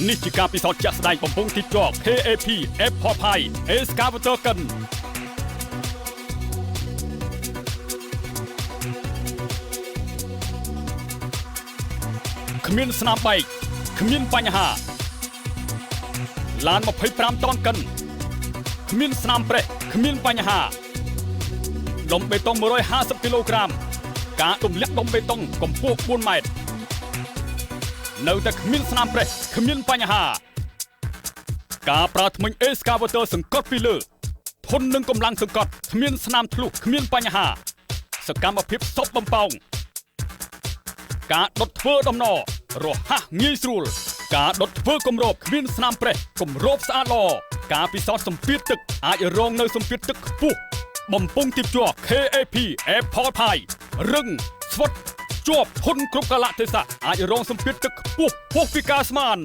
នេះជាការពិសោធន៍ជាក់ស្ដែងបំពង់ទីជាប់ KAP Airport Pi Excavator កិនគ្មានស្នាមបែកគ្មានបញ្ហាឡាន25តោនកិនគ្មានស្នាមប្រេះគ្មានបញ្ហាដុំបេតុង150គីឡូក្រាមការទម្លាក់ដុំបេតុងកម្ពស់4ម៉ែត្រនៅតែគ្មានស្នាមប្រេះគ្មានបញ្ហាការប្រើធ្មេញ Excavator សង្កត់ពីលើធន់នឹងកម្លាំងសង្កត់គ្មានស្នាមធ្លុះគ្មានបញ្ហាសកម្មភាពសពបំពងការដុតធ្វើដំណរហ័សងាយស្រួលការដុតធ្វើគម្របគ្មានស្នាមប្រេះគម្របស្អាតល្អការពិសោធន៍សម្ពាធទឹកអាចរងនៅសម្ពាធទឹកខ្ពស់បំពង់ទីភ្ជាប់ KAP Airport Pi រឹងស្វិតជាប់ធន់គ្រប់កាលៈទេសៈអាចរងសម្ពាធទឹកខ្ពស់ហួសពីការស្មាន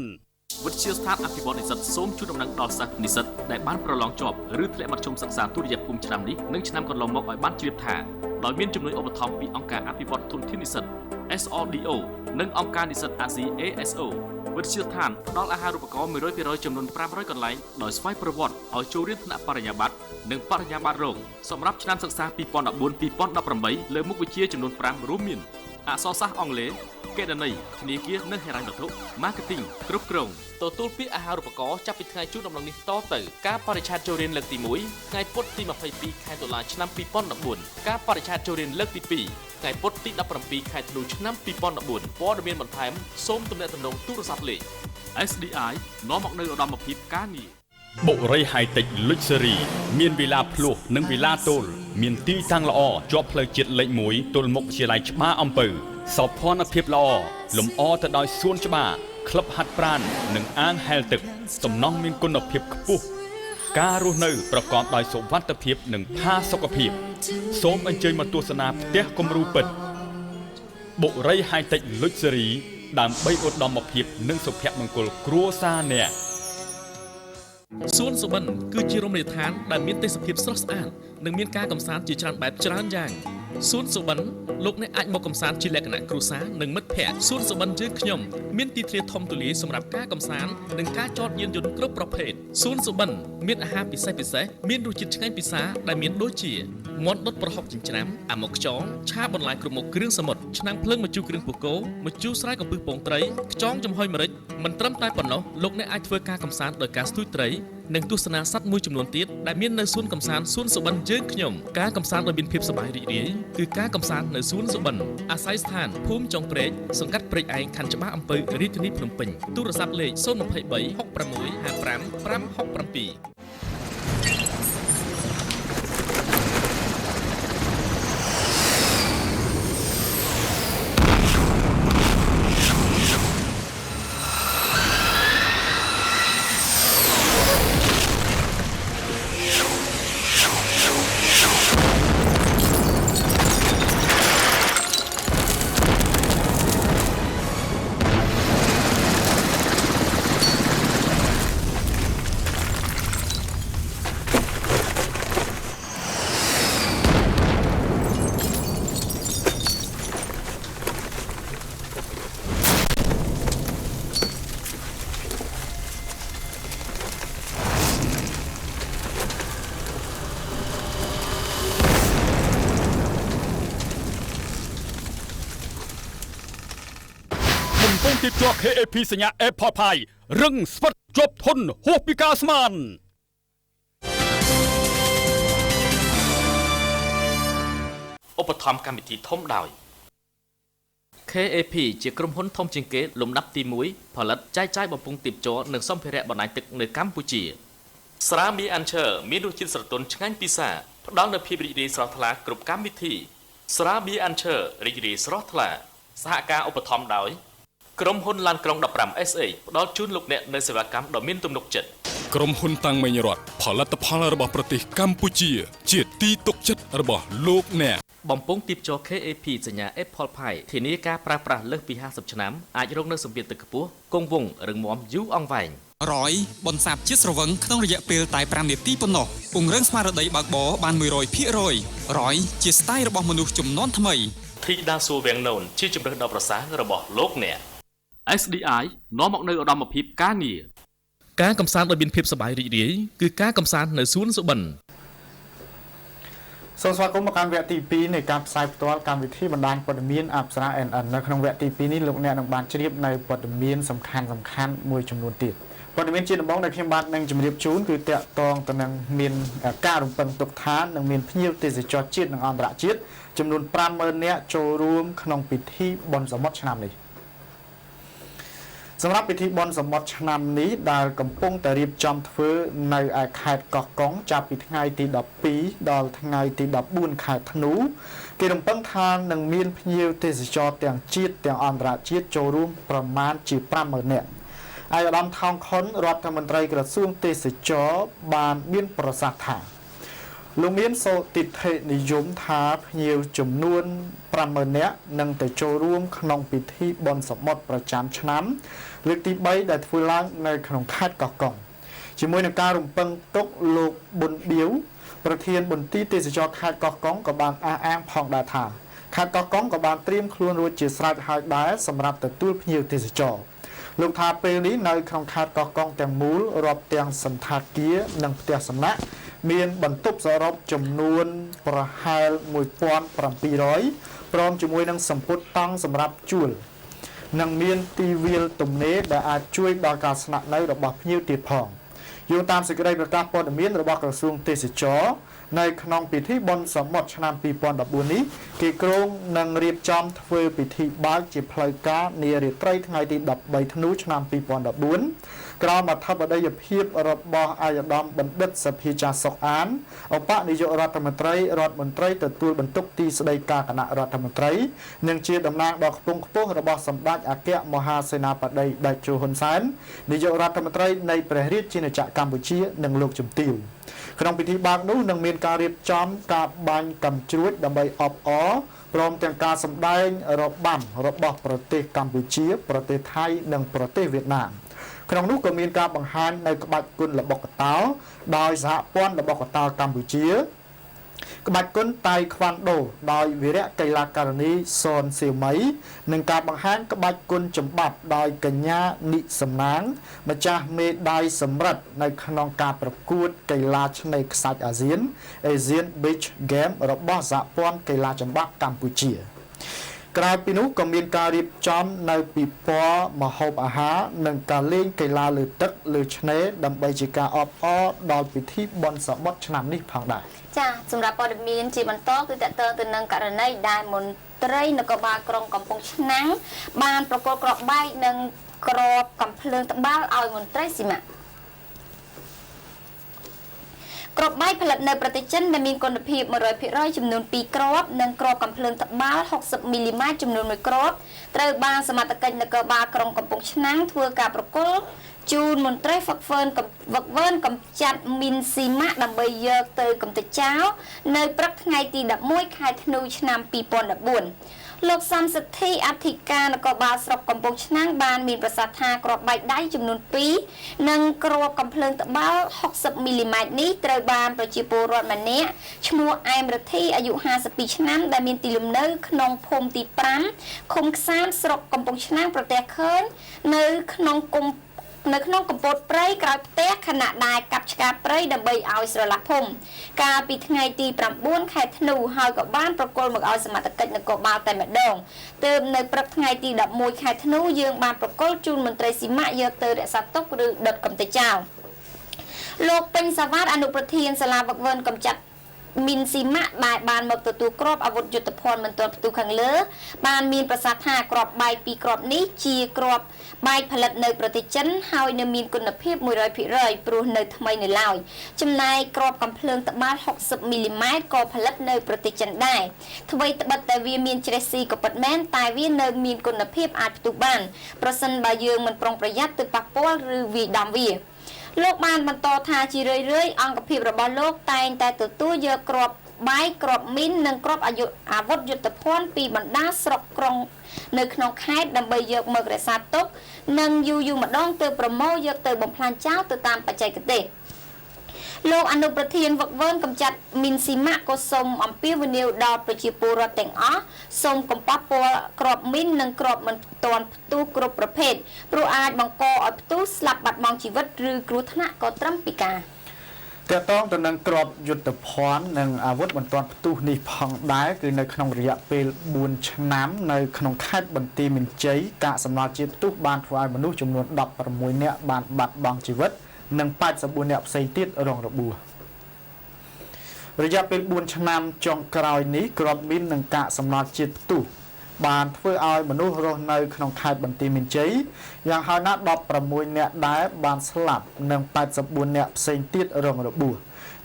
វិទ្យាស្ថានអភិវឌ្ឍនិស្សិតសូមជូនដំណឹងដល់សិស្សនិស្សិតដែលបានប្រឡងជាប់ឬធ្លាក់មធ្យមសិក្សាទុតិយភូមិឆ្នាំនេះនិងឆ្នាំកន្លងមកឲ្យបានជ្រាបថាដោយមានជំនួយឧបត្ថម្ភពីអង្គការអភិវឌ្ឍធនធាននិស្សិត SRDO និងអង្គការនិស្សិតអាស៊ី ASO វិទ្យាស្ថានផ្ដល់អាហារូបករណ៍ 100% ចំនួន500កន្លែងដោយស្វ័យប្រវត្តិឲ្យចូលរៀនថ្នាក់បរិញ្ញាបត្រនិងបរិញ្ញាបត្ររងសម្រាប់ឆ្នាំសិក្សា 2014-2018 លើមុខវិជ្ជាចំនួន5រួមមានអក្សរសាស្ត្រអង់គ្លេសកេរនីធនាគារនិងហិរញ្ញវត្ថុ Marketing គ្រប់គ្រងទទួលពាក្យអាហារូបករណ៍ចាប់ពីថ្ងៃជូនដំណឹងនេះតទៅការបរិច្ឆេទចូលរៀនលើកទី1ថ្ងៃពុធទី22ខែតុលាឆ្នាំ2014ការបរិច្ឆេទចូលរៀនលើកទី2ថ្ងៃពុធទី17ខែធ្នូឆ្នាំ2014ព័ត៌មានបន្ថែមសូមទំនាក់ទំនងទូរស័ព្ទលេខ SDI នាំមកនៅឧត្តមភាពការងារបុរី High-Tech Luxury មានវិឡាភ្លោះនិងវិឡាទោលមានទីតាំងល្អជាប់ផ្លូវជាតិលេខ1ទល់មុខវិទ្យាល័យច្បារអំពៅសោភ័ណភាពល្អលម្អទៅដោយសួនច្បារក្លឹបហាត់ប្រាណនិងអាងហែលទឹកសំណង់មានគុណភាពខ្ពស់ការរស់នៅប្រកបដោយសុវត្ថិភាពនិងផាសុកភាពសូមអញ្ជើញមកទស្សនាផ្ទះគំរូពិតបុរី High-Tech Luxury ដើម្បីឧត្តមភាពនិងសុភមង្គលគ្រួសារអ្នកសួនសុបិនគឺជារមណីយដ្ឋានដែលមានទេសភាពស្រស់ស្អាតនិងមានការកម្សាន្តជាច្រើនបែបច្រើនយ៉ាងសួនសុបិនលោកអ្នកអាចមកកម្សាន្តជាលក្ខណៈគ្រួសារនិងមិត្តភ័ក្តិសួនសុបិនយើងខ្ញុំមានទីធ្លាធំទូលាយសម្រាប់ការកម្សាន្តនិងការចតយានយន្តគ្រប់ប្រភេទសួនសុបិនមានអាហារពិសេសមានរសជាតិឆ្ងាញ់ពិសាដែលមានដូចជាមាន់ដុតប្រហុកចិញ្ច្រាំអាម៉ុកខ្យងឆាបន្លែគ្រប់មុខគ្រឿងសមុទ្រឆ្នាំងភ្លើងម្ជូរគ្រឿងពោះគោម្ជូរស្រែកំពឹសពងត្រីខ្យងចំហុយម្រេចមិនត្រឹមតែប៉ុណ្ណោះលោកអ្នកអាចធ្វើការកម្សាន្តដោយការស្ទូចត្រីនិងទស្សនាសត្វមួយចំនួនទៀតដែលមាននៅសួនកម្សាន្តសួនសុបិនយើងខ្ញុំការកម្សាន្តដោយមានភាពសប្បាយរីករាយគឺការកម្សាន្តនៅសួនសុបិនអាស្រ័យស្ថានភូមិចុងព្រែកសង្កាត់ព្រែកឯងខណ្ឌច្បារអំពៅរាជធានីភ្នំពេញទូរស័ព្ទលេខ023 66 55 567 ទីភ្ជាប់ KAP សញ្ញា Apple Pie រឹងស្វិតជាប់ធន់ហួសពីការស្មានឧបត្ថម្ភកម្មវិធីធំដោយ KAP ជាក្រុមហ៊ុនធំជាងគេលំដាប់ទី1ផលិតចែកចាយបំពង់ទីបជ័រនិងសម្ភារៈបណ្ដាញទឹកនៅកម្ពុជាស្រាមីអានឈើមានរសជាតិស្រទន់ឆ្ងាញ់ពិសាផ្ដល់នូវភាពរីករាយស្រស់ថ្លាគ្រប់កម្មវិធីស្រាមីអានឈើរីករាយស្រស់ថ្លាសហការឧបត្ថម្ភដោយក្រុមហ៊ុនឡានក្រុង 15SA ផ្ដល់ជូនលោកអ្នកនូវសេវាកម្មដ៏មានទំនុកចិត្តក្រុមហ៊ុនតាំងមេញរដ្ឋផលិតផលរបស់ប្រទេសកម្ពុជាជាទីទុកចិត្តរបស់លោកអ្នកបំពង់ទីបជ័រ KAP សញ្ញា Apple Pie ធានាការប្រើប្រាស់លើសពី50ឆ្នាំអាចរងនូវសម្ពាធទឹកខ្ពស់គង់វង្សរឹងមាំយូរអង្វែងរយបន្សាបជាតិស្រវឹងក្នុងរយៈពេលតែ5នាទីប៉ុណ្ណោះពង្រឹងស្មារតីបើកបរបាន 100% រយជាស្ទាយរបស់មនុស្សជំនាន់ថ្មី Thida Suwangnon ជាជំរើសដ៏ប្រសើររបស់លោកអ្នក SDI នាំមកនូវឧត្តមភាពការងារការកំសាន្តដោយមានភាពសប្បាយរីករាយគឺការកំសាន្តនៅសួនសុបិនសូមស្វាគមន៍មកកាន់វគ្គទី2នៃការផ្សាយផ្ទាល់កម្មវិធីបណ្ដាញព័ត៌មានអប្សរា NN នៅក្នុងវគ្គទី2នេះលោកអ្នកនឹងបានជ្រាបនៅព័ត៌មានសំខាន់មួយចំនួនទៀតព័ត៌មានជាដំបូងដែលខ្ញុំបាទនឹងជម្រាបជូនគឺតាក់ទងទៅនឹងមានការរំពឹងទុកថានឹងមានភ្ញៀវទេសចរជាតិនិងអន្តរជាតិចំនួន 50,000 នាក់ចូលរួមក្នុងពិធីបុណ្យសមុទ្រឆ្នាំនេះសម្រាប់ពិធីបុណ្យសមុទ្រឆ្នាំនេះដែលកំពុងតែរៀបចំធ្វើនៅឯខេត្តកោះកុងចាប់ពីថ្ងៃទី12ដល់ថ្ងៃទី14ខែធ្នូគេរំពឹងថានឹងមានភ្ញៀវទេសចរទាំងជាតិទាំងអន្តរជាតិចូលរួមប្រមាណជា 50,000 នាក់ឯកឧត្តមថោងខុនរដ្ឋមន្ត្រីក្រសួងទេសចរបានមានប្រសាសន៍ថាលោកមានសូតិធិនិយមថាភ្ញៀវចំនួន 50,000 នាក់នឹងទៅចូលរួមក្នុងពិធីបុណ្យសមុទ្រប្រចាំឆ្នាំលើកទី3ដែលធ្វើឡើងនៅក្នុងខេត្តកោះកុងជាមួយនឹងការរំពឹងទុកលោកប៊ុនបៀវប្រធានមន្ទីរទេសចរខេត្តកោះកុងក៏បានអះអាងផងដែរថាខេត្តកោះកុងក៏បានត្រៀមខ្លួនរួចជាស្រេចហើយដែរសម្រាប់ទទួលភ្ញៀវទេសចរលោកថាពេលនេះនៅក្នុងខេត្តកោះកុងទាំងមូលរាប់ទាំងសន្តាគារនិងផ្ទះសំណាក់មានបន្ទប់សរុបចំនួនប្រហែល 1,700 ព្រមជាមួយនឹងសម្ពុតតង់សម្រាប់ជួលនិងមានទីវាលទំនេរដែលអាចជួយដល់ការស្នាក់នៅរបស់ភ្ញៀវទៀតផងយោងតាមសេចក្តីប្រកាសព័ត៌មានរបស់ក្រសួងទេសចរនៅក្នុងពិធីបុណ្យសមុទ្រឆ្នាំ 2014 នេះគេគ្រោងនឹងរៀបចំធ្វើពិធីបើកជាផ្លូវការនារាត្រីថ្ងៃទី13ធ្នូឆ្នាំ 2014 ក្រោមអធិបតីភាពរបស់អាយដាមបណ្ឌិតសភាចាសុកអានឧបនាយករដ្ឋមន្ត្រីទទួលបន្ទុកទីស្តីការគណៈរដ្ឋមន្ត្រីនិងជាតំណាងដ៏ខ្ពង់ខ្ពស់របស់សម្ដេចអគ្គមហាសេនាបតីតេជោហ៊ុនសែននាយករដ្ឋមន្ត្រីនៃព្រះរាជាណាចក្រកម្ពុជានិងលោកជំទាវក្នុងពិធីបើកនោះនឹងមានការរៀបចំការបាញ់កាំជ្រួចដើម្បីអបអរព្រមទាំងការសម្ដែងរបាំរបស់ប្រទេសកម្ពុជាប្រទេសថៃនិងប្រទេសវៀតណាមក្នុងនោះក៏មានការបង្ហាញនៅក្បាច់គុនល្បុក្កតោដោយសហព័ន្ធល្បុក្កតោកម្ពុជាក្បាច់គុនតៃខ្វាន់ដូដោយវីរៈកីឡាករនីសុនសៀវមីនិងការបង្ហាញក្បាច់គុនចម្បាប់ដោយកញ្ញានិសំណាងម្ចាស់មេដាយសម្រិទ្ធនៅក្នុងការប្រកួតកីឡាឆ្នេរខ្សាច់អាស៊ាន Asian Beach Game របស់សហព័ន្ធកីឡាចម្បាប់កម្ពុជាក្រៅពីនោះក៏មានការរៀបចំនៅពិព័រណ៍ម្ហូបអាហារនិងការលេងកីឡាលើទឹកលើឆ្នេរដើម្បីជាការអបអរដល់ពិធីបុណ្យសមុទ្រឆ្នាំនេះផងដែរចាសម្រាប់ព័ត៌មានជាបន្តគឺតកតទៅនឹងករណីដែលមន្ត្រីនគរបាលក្រុងកំពង់ឆ្នាំងបានប្រកល់ក្របបែកនិងក្របកំភ្លើងត្បាល់ឲ្យមន្ត្រីស៊ីម៉ាក់ក្របបែកផលិតនៅប្រទេសចិនដែលមានគុណភាព 100% ចំនួន2គ្រាប់និងក្របកំភ្លើងត្បាល់60មីលីម៉ែត្រចំនួន1គ្រាប់ត្រូវបានសមត្ថកិច្ចនគរបាលក្រុងកំពង់ឆ្នាំងធ្វើការប្រគល់ជូនមន្ត្រីហ្វឹកហ្វឺនកម្ចាត់មីនស៊ីម៉ាក់ដើម្បីយកទៅកំទេចចោលនៅព្រឹកថ្ងៃទី11ខែធ្នូឆ្នាំ2014លោកសំសិទ្ធិអធិការនគរបាលស្រុកកំពង់ឆ្នាំងបានមានប្រសាសន៍ថាគ្រាប់បែកដៃចំនួន2និងគ្រាប់កំភ្លើងត្បាល់60មីលីម៉ែត្រនេះត្រូវបានប្រជាពលរដ្ឋម្នាក់ឈ្មោះអែមរទ្ធីអាយុ52ឆ្នាំដែលមានទីលំនៅក្នុងភូមិទី5ឃុំខ្សានស្រុកកំពង់ឆ្នាំងប្រទះឃើញនៅក្នុងគុំ នៅក្នុងកំពតព្រៃក្រោយផ្ទះខណៈដែលកាប់ឆ្ការព្រៃដើម្បីឲ្យស្រឡះភូមិកាលពីថ្ងៃទី9ខែធ្នូហើយក៏បានប្រគល់មកឲ្យសមត្ថកិច្ចនគរបាលតែម្ដងទើបនៅព្រឹកថ្ងៃទី11ខែធ្នូយើងបានប្រគល់ជូនមន្ត្រីស៊ីម៉ាក់យកទៅរក្សាទុកឬដុតកំទេចចោលលោកពេញសាវ៉ាតអនុប្រធានសាលាវឹកវើកំចាត់មីនស៊ីម៉ាក់ដែលបានមកទទួលគ្រាប់អាវុធយុទ្ធភ័ណ្ឌមិនទាន់ផ្ទុះខាងលើបានមានប្រសាសន៍ថាគ្រាប់បែកពីគ្រាប់នេះជាគ្រាប់បែកផលិតនៅប្រទេសចិនហើយនៅមានគុណភាព 100% ព្រោះនៅថ្មីនៅឡើយចំណែកគ្រាប់កំភ្លើងត្បាល់60មីលីម៉ែត្រក៏ផលិតនៅប្រទេសចិនដែរអ្វីត្បិតតែវាមានច្រេះស៊ីក៏ពិតមែនតែវានៅមានគុណភាពអាចផ្ទុះបានប្រសិនបើយើងមិនប្រុងប្រយ័ត្នទៅប៉ះពាល់ឬវាយដំវាលោកបានបន្តថាជារឿយៗអង្គភាពរបស់លោកតែងតែទទួលយកគ្រាប់បែកគ្រាប់មីននិងគ្រាប់អាវុធយុទ្ធភ័ណ្ឌពីបណ្ដាស្រុកក្រុងនៅក្នុងខេត្តដើម្បីយកមករក្សាទុកនិងយូរម្ដងទៅប្រមូលយកទៅបំផ្លាញចោលទៅតាមបច្ចេកទេសលោកអនុប្រធានវឹកវើកំចាត់មីនស៊ីម៉ាក់ក៏សូមអំពាវនាវដល់ប្រជាពលរដ្ឋទាំងអស់សូមកំប៉ះពាល់គ្រាប់មីននិងគ្រាប់មិនទាន់ផ្ទុះគ្រប់ប្រភេទព្រោះអាចបង្កឲ្យផ្ទុះស្លាប់បាត់បង់ជីវិតឬគ្រោះថ្នាក់ក៏ត្រឹមពិការតើតងទៅនឹងក្របយុទ្ធភ័ណ្ឌនិងអាវុធបន្ទាន់ផ្ទុះនេះផងដែរគឺនៅក្នុងរយៈពេល4ឆ្នាំនៅក្នុងខេត្តបន្ទាយមានជ័យកាកសំណល់ជាតិផ្ទុះបានធ្វើឲ្យមនុស្សចំនួន16នាក់បានបាត់បង់ជីវិតនិង84នាក់ផ្សេងទៀតរងរបួសរយៈពេល4ឆ្នាំចុងក្រោយនេះក្របមីននិងកាកសំណល់ជាតិផ្ទុះបានធ្វើឲ្យមនុស្សរស់នៅក្នុងខេត្តបន្ទាយមានជ័យយ៉ាងហោចណាស់16នាក់ដែរបានស្លាប់និង84នាក់ផ្សេងទៀតរងរបួស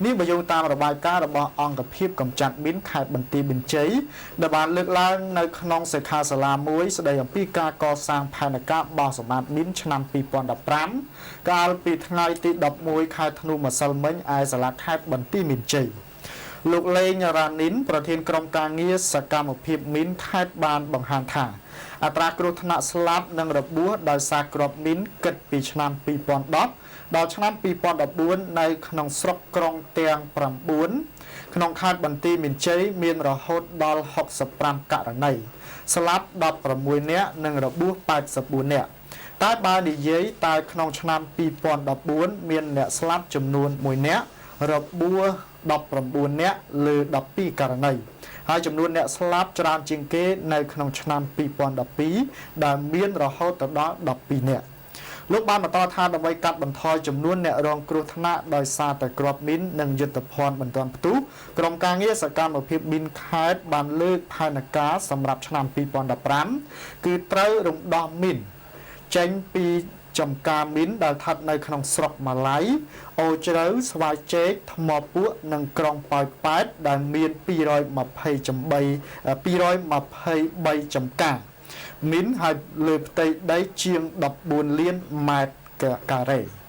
នេះបើយោងតាមរបាយការណ៍របស់អង្គភាពកម្ចាត់មីនខេត្តបន្ទាយមានជ័យដែលបានលើកឡើងនៅក្នុងសិក្ខាសាលាមួយស្ដីអំពីការកសាងផែនការបោះសម្អាតមីនឆ្នាំ2015កាលពីថ្ងៃទី11ខែធ្នូម្សិលមិញឯសាលាខេត្តបន្ទាយមានជ័យលោកលេងរ៉ានីនប្រធានក្រុមការងារសកម្មភាពមីនខេត្តបានបង្ហាញថាអត្រាគ្រោះថ្នាក់ស្លាប់និងរបួសដោយសារគ្រាប់មីនគិតពីឆ្នាំ2010ដល់ឆ្នាំ2014នៅក្នុងស្រុកក្រុងទាំង9ក្នុងខេត្តបន្ទាយមានជ័យមានរហូតដល់65ករណីស្លាប់16នាក់និងរបួស84នាក់តែបើនិយាយតែក្នុងឆ្នាំ2014មានអ្នកស្លាប់ចំនួន1នាក់របួស19នាក់លើ12ករណីហើយចំនួនអ្នកស្លាប់ច្រើនជាងគេនៅក្នុងឆ្នាំ2012ដែលមានរហូតដល់12នាក់លោកបានបន្តថាដើម្បីកាត់បន្ថយចំនួនអ្នករងគ្រោះថ្នាក់ដោយសារតែគ្រាប់មីននិងយុទ្ធភ័ណ្ឌមិនទាន់ផ្ទុះក្រុមការងារសកម្មភាពមីនខេត្តបានលើកផែនការសម្រាប់ឆ្នាំ2015គឺត្រូវរំដោះមីនចេញពីចំការមីនដែលស្ថិតនៅក្នុងស្រុកម៉ាឡៃអូជ្រៅស្វាយចេកថ្មពួកនិងក្រុងប៉ោយប៉ែតដែលមាន223ចំការមីនហើយលើផ្ទៃដីជាង14លានម៉ែត្រការ៉េ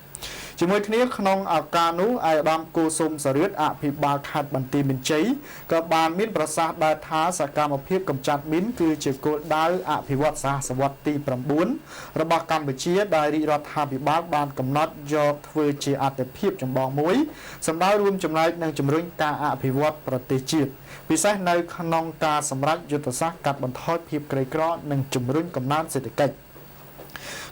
ជាមួយគ្នាក្នុងឱកាសនោះឯកឧត្តមគូសុំសរឿតអភិបាលខេត្តបន្ទាយមានជ័យក៏បានមានប្រសាសន៍ដែរថាសកម្មភាពកម្ចាត់មីនគឺជាគោលដៅអភិវឌ្ឍសហសវត្សរ៍ទី9របស់កម្ពុជាដែលរាជរដ្ឋាភិបាលបានកំណត់យកធ្វើជាអាទិភាពចម្បងមួយសម្រាប់រួមចំណែកនិងជំរុញការអភិវឌ្ឍប្រទេសជាតិពិសេសនៅក្នុងការសម្រេចយុទ្ធសាស្ត្រកាត់បន្ថយភាពក្រីក្រនិងជំរុញកំណើនសេដ្ឋកិច្ច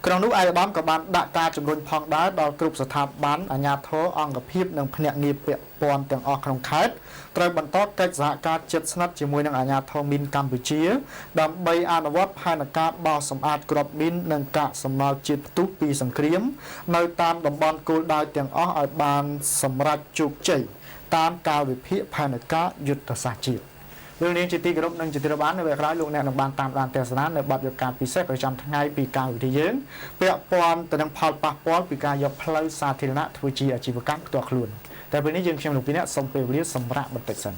ក្នុងនោះឯកឧត្តមក៏បានដាក់ការជំរុញផងដែរដល់គ្រប់ស្ថាប័នអាជ្ញាធរអង្គភាពនិងភ្នាក់ងារពាក់ព័ន្ធទាំងអស់ក្នុងខេត្តត្រូវបន្តកិច្ចសហការជិតស្និទ្ធជាមួយនឹងអាជ្ញាធរមីនកម្ពុជាដើម្បីអនុវត្តផែនការបោសសម្អាតគ្រាប់មីននិងកាកសំណល់ជាតិផ្ទុះពីសង្គ្រាមនៅតាមតំបន់គោលដៅទាំងអស់ឲ្យបានសម្រេចជោគជ័យតាមកាលវិភាគផែនការយុទ្ធសាស្ត្រជាតិលោកនាងជាទីគោរពនិងជាទីរាប់អាននៅពេលក្រោយលោកអ្នកនឹងបានតាមដានទស្សនានៅបទយការពិសេសប្រចាំថ្ងៃពីការវិទ្យាយើងពាក់ព័ន្ធទៅនឹងផលប៉ះពាល់ពីការយកផ្លូវសាធារណៈធ្វើជាអាជីវកម្មផ្ទាល់ខ្លួនតែពេលនេះយើងខ្ញុំលោកពីអ្នកសូមពេលវេលាសម្រាប់បន្តិចសិន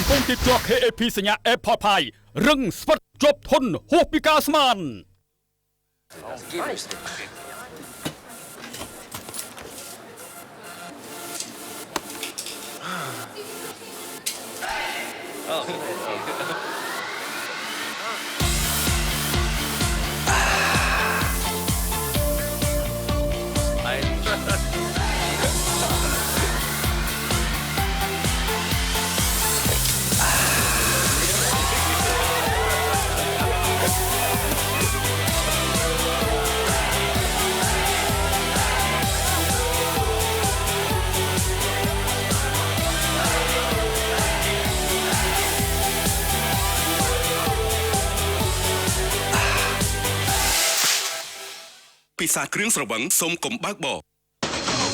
ពងទីជាប់ KAP សញ្ញា Airport Pie រឹងស្វិតជាប់ធន់ហួសពីការស្មាន ពិសាគ្រឿងស្រវឹងសូមកុំបើកបរ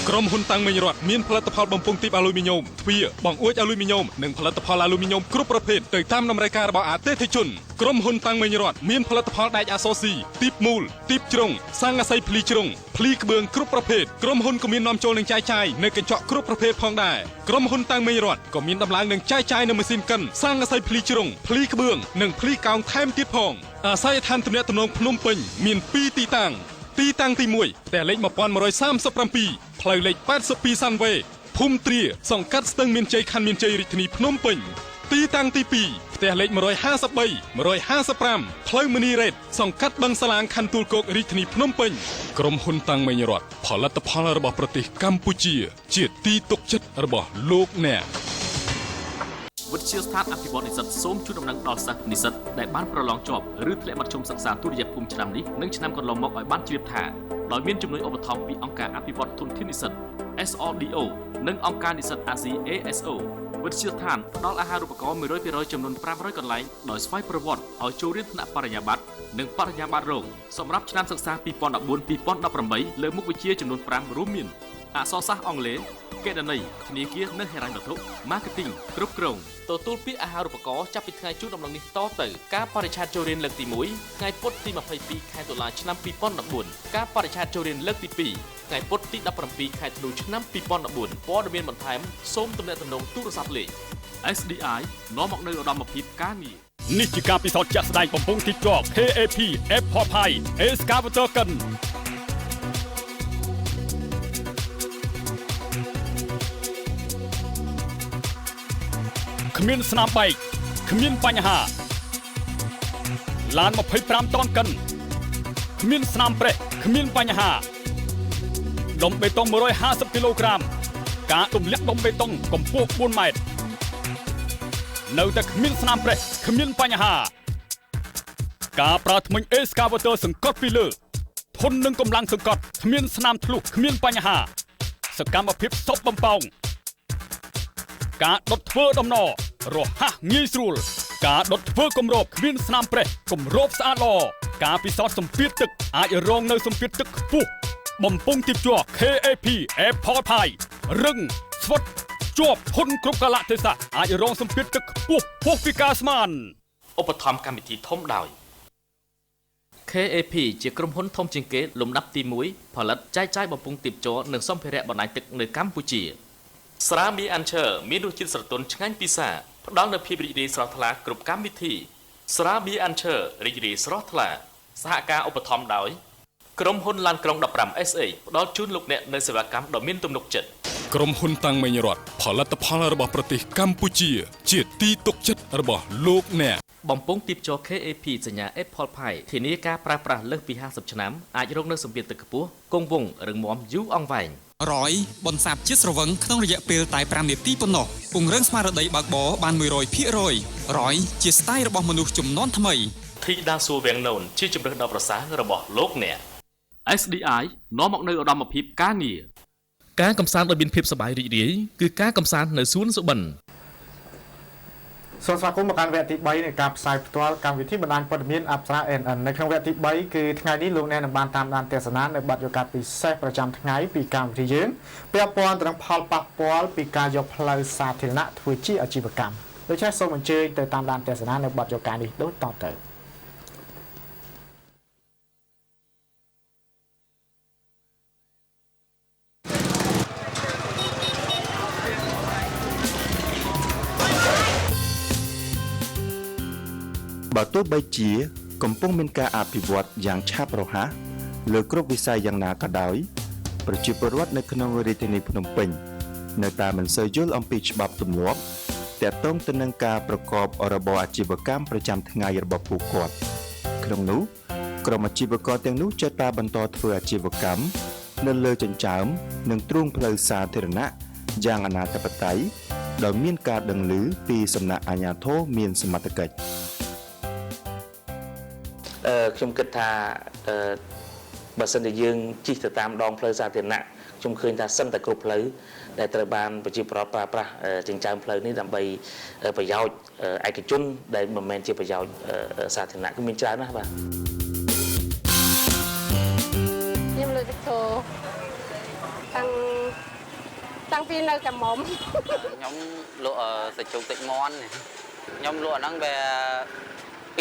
ក្រុមហ៊ុនតាំងមិញរតមានផលិតផលបំពង់ទីបអាលុយមីញ៉ូមទ្វារបង្អួចអាលុយមីញ៉ូមនិងផលិតផលអាលុយមីញ៉ូមគ្រប់ប្រភេទទៅតាមតម្រូវការរបស់អតិថិជនក្រុមហ៊ុនតាំងមិញរតមានផលិតផលដែកអាសូស៊ីទីបមូលទីបជ្រុងសាំងអាស័យភ្លីជ្រុងភ្លីក្បឿងគ្រប់ប្រភេទក្រុមហ៊ុនក៏មាននាំចូលនិងចែកចាយនៅកញ្ចក់គ្រប់ប្រភេទផងដែរក្រុមហ៊ុនតាំងមិញរតក៏មានដំឡើងនិងចែកចាយនៅម៉ាស៊ីនកិនសាំងអាស័យភ្លីជ្រុងភ្លីក្បឿងនិងភ្លីកោងថែមទៀតផងអាស័យដ្ឋានទំនាក់ទំនងភ្នំពេញមាន2ទីតាំងទីតាំងទី1ផ្ទះលេខ1137ផ្លូវលេខ82សាន់វេភូមិទ្រាសង្កាត់ស្ទឹងមានជ័យខណ្ឌមានជ័យរាជធានីភ្នំពេញទីតាំងទី2ផ្ទះលេខ153 155ផ្លូវមនីរ៉េតសង្កាត់បឹងសាឡាងខណ្ឌទួលគោករាជធានីភ្នំពេញក្រុមហ៊ុនតាំងមិញរតផលិតផលរបស់ប្រទេសកម្ពុជាជាទីទុកចិត្តរបស់លោកអ្នកវិទ្យាស្ថានអភិវឌ្ឍនិស្សិតសូមជូនដំណឹងដល់សិស្សនិស្សិតដែលបានប្រឡងជាប់ឬធ្លាក់មធ្យមសិក្សាទុតិយភូមិឆ្នាំនេះនិងឆ្នាំកន្លងមកឲ្យបានជ្រាបថាដោយមានជំនួយឧបត្ថម្ភពីអង្គការអភិវឌ្ឍធនធាននិស្សិត SRDO និងអង្គការនិស្សិតអាស៊ី ASO វិទ្យាស្ថានផ្ដល់អាហារូបករណ៍ 100% ចំនួន500កន្លែងដោយស្វ័យប្រវត្តិឲ្យចូលរៀនថ្នាក់បរិញ្ញាបត្រនិងបរិញ្ញាបត្ររងសម្រាប់ឆ្នាំសិក្សា 2014-2018 លើមុខវិជ្ជាចំនួន5រួមមានអក្សរសាស្ត្រអង់គ្លេសកេរនីធនាគារនិងហិរញ្ញវត្ថុ Marketing គ្រប់គ្រងទទួលពាក្យអាហារូបករណ៍ចាប់ពីថ្ងៃជូនដំណឹងនេះតទៅការបរិច្ឆេទចូលរៀនលើកទី1ថ្ងៃពុធទី22ខែតុលាឆ្នាំ2014ការបរិច្ឆេទចូលរៀនលើកទី2ថ្ងៃពុធទី17ខែធ្នូឆ្នាំ2014ព័ត៌មានបន្ថែមសូមទំនាក់ទំនងទូរស័ព្ទលេខ SDI នាំមកនៅឧត្តមភាពការងារនេះជាការពិសោធន៍ជាក់ស្ដែងបំពង់ទីជាប់ KAP Airport Pie Excavator កិនគ្មានស្នាមបែកគ្មានបញ្ហាឡាន25តោនកិនគ្មានស្នាមប្រេះគ្មានបញ្ហាដុំបេតុង150គីឡូក្រាមការទម្លាក់ដុំបេតុងកម្ពស់4ម៉ែត្រនៅតែគ្មានស្នាមប្រេះគ្មានបញ្ហាការប្រើធ្មេញ Excavator សង្កត់ពីលើធន់នឹងកម្លាំងសង្កត់គ្មានស្នាមធ្លុះគ្មានបញ្ហាសកម្មភាពសពបំពងការដុតធ្វើដំណរហ័សងាយស្រួលការដុតធ្វើគម្របគ្មានស្នាមប្រេះគម្របស្អាតល្អការពិសោធន៍សម្ពាធទឹកអាចរងនៅសម្ពាធទឹកខ្ពស់បំពង់ទីជាប់ KAP Airport Pie រឹងស្វិតជាប់ធន់គ្រប់កាលៈទេសៈអាចរងសម្ពាធទឹកខ្ពស់ហួសពីការស្មានឧបត្ថម្ភកម្មវិធីធំដោយ KAP ជាក្រុមហ៊ុនធំជាងគេលំដាប់ទី1ផលិតចែកចាយបំពង់ទីបជ័រនិងសម្ភារៈបណ្ដាញទឹកនៅកម្ពុជាស្រាមីអានឈើមានរសជាតិស្រទន់ឆ្ងាញ់ពិសាផ្ដល់នូវភាពរីករាយស្រស់ថ្លាគ្រប់កម្មវិធីស្រាមីអានឈើរីករាយស្រស់ថ្លាសហការឧបត្ថម្ភដោយក្រុមហ៊ុនឡានក្រុង15 SA ផ្ដល់ជូនលោកអ្នកនូវសេវាកម្មដ៏មានទំនុកចិត្តក្រុមហ៊ុនតាំងមិញរតផលិតផលរបស់ប្រទេសកម្ពុជាជាទីទុកចិត្តរបស់លោកអ្នកបំពង់ទីបជ័រ KAP សញ្ញា Apple Pie ធានាការប្រើប្រាស់លើសពី50ឆ្នាំអាចរងនូវសម្ពាធទឹកខ្ពស់គង់វង្សរឹងមាំយូរអង្វែងរយបន្សាបជាតិស្រវឹងក្នុងរយៈពេលតែ5នាទីប៉ុណ្ណោះពង្រឹងស្មារតីបើកបរបាន 100% រយជាស្ទាយរបស់មនុស្សជំនាន់ថ្មី Thida Suwangnon ជាជំរើសដ៏ប្រសើររបស់លោកអ្នក SDI នាំមកនៅឧត្តមភាពការងារការកំសាន្តដោយមានភាពសប្បាយរីករាយគឺការកំសាន្តនៅសួនសុបិនសូមស្វាគមន៍មកកាន់វគ្គទី3នៃការផ្សាយផ្ទាល់កម្មវិធីបណ្ដាញព័ត៌មានអប្សរា NN នៅក្នុងវគ្គទី3គឺថ្ងៃនេះលោកអ្នកនឹងបានតាមដានទស្សនានៅបទយកាពិសេសប្រចាំថ្ងៃពីកម្មវិធីយើងពាក់ព័ន្ធទៅនឹងផលប៉ះពាល់ពីការយកផ្លូវសាធារណៈធ្វើជាអាជីវកម្មដូច្នេះសូមអញ្ជើញទៅតាមដានទស្សនានៅបទយកានេះដូចតទៅ បើទោះបីជាកំពុងមានការអភិវឌ្ឍយ៉ាងឆាប់រហ័សលើគ្រប់វិស័យយ៉ាងណាក៏ដោយប្រជាពលរដ្ឋនៅក្នុងរាជធានីភ្នំពេញនៅតែមិនសូវយល់អំពីច្បាប់ទម្លាប់ទាក់ទងទៅនឹងការប្រកបរបរអាជីវកម្មប្រចាំថ្ងៃរបស់ពួកគាត់ក្នុងនោះក្រុមអាជីវករទាំងនោះចេះតែបន្តធ្វើអាជីវកម្មនៅលើចិញ្ចើមនិងទ្រូងផ្លូវសាធារណៈយ៉ាងអនាធិបតេយ្យដោយមានការដឹងឮពីសំណាក់អាជ្ញាធរមានសមត្ថកិច្ចខ្ញុំគិតថាបើសិនជាយើងជិះទៅតាមដងផ្លូវសាធារណៈខ្ញុំឃើញថាសឹងតែគ្រប់ផ្លូវដែលត្រូវបានប្រជាពលរដ្ឋប្រើប្រាស់ចិញ្ចើមផ្លូវនេះដើម្បីប្រយោជន៍ឯកជនដែលមិនមែនជាប្រយោជន៍សាធារណៈគឺមានច្រើនណាស់បាទខ្ញុំលើកទឹកធោតាំងពីនៅកមុំខ្ញុំលក់សាច់ជ្រូកទឹកមាន់ខ្ញុំលក់អាហ្នឹងវា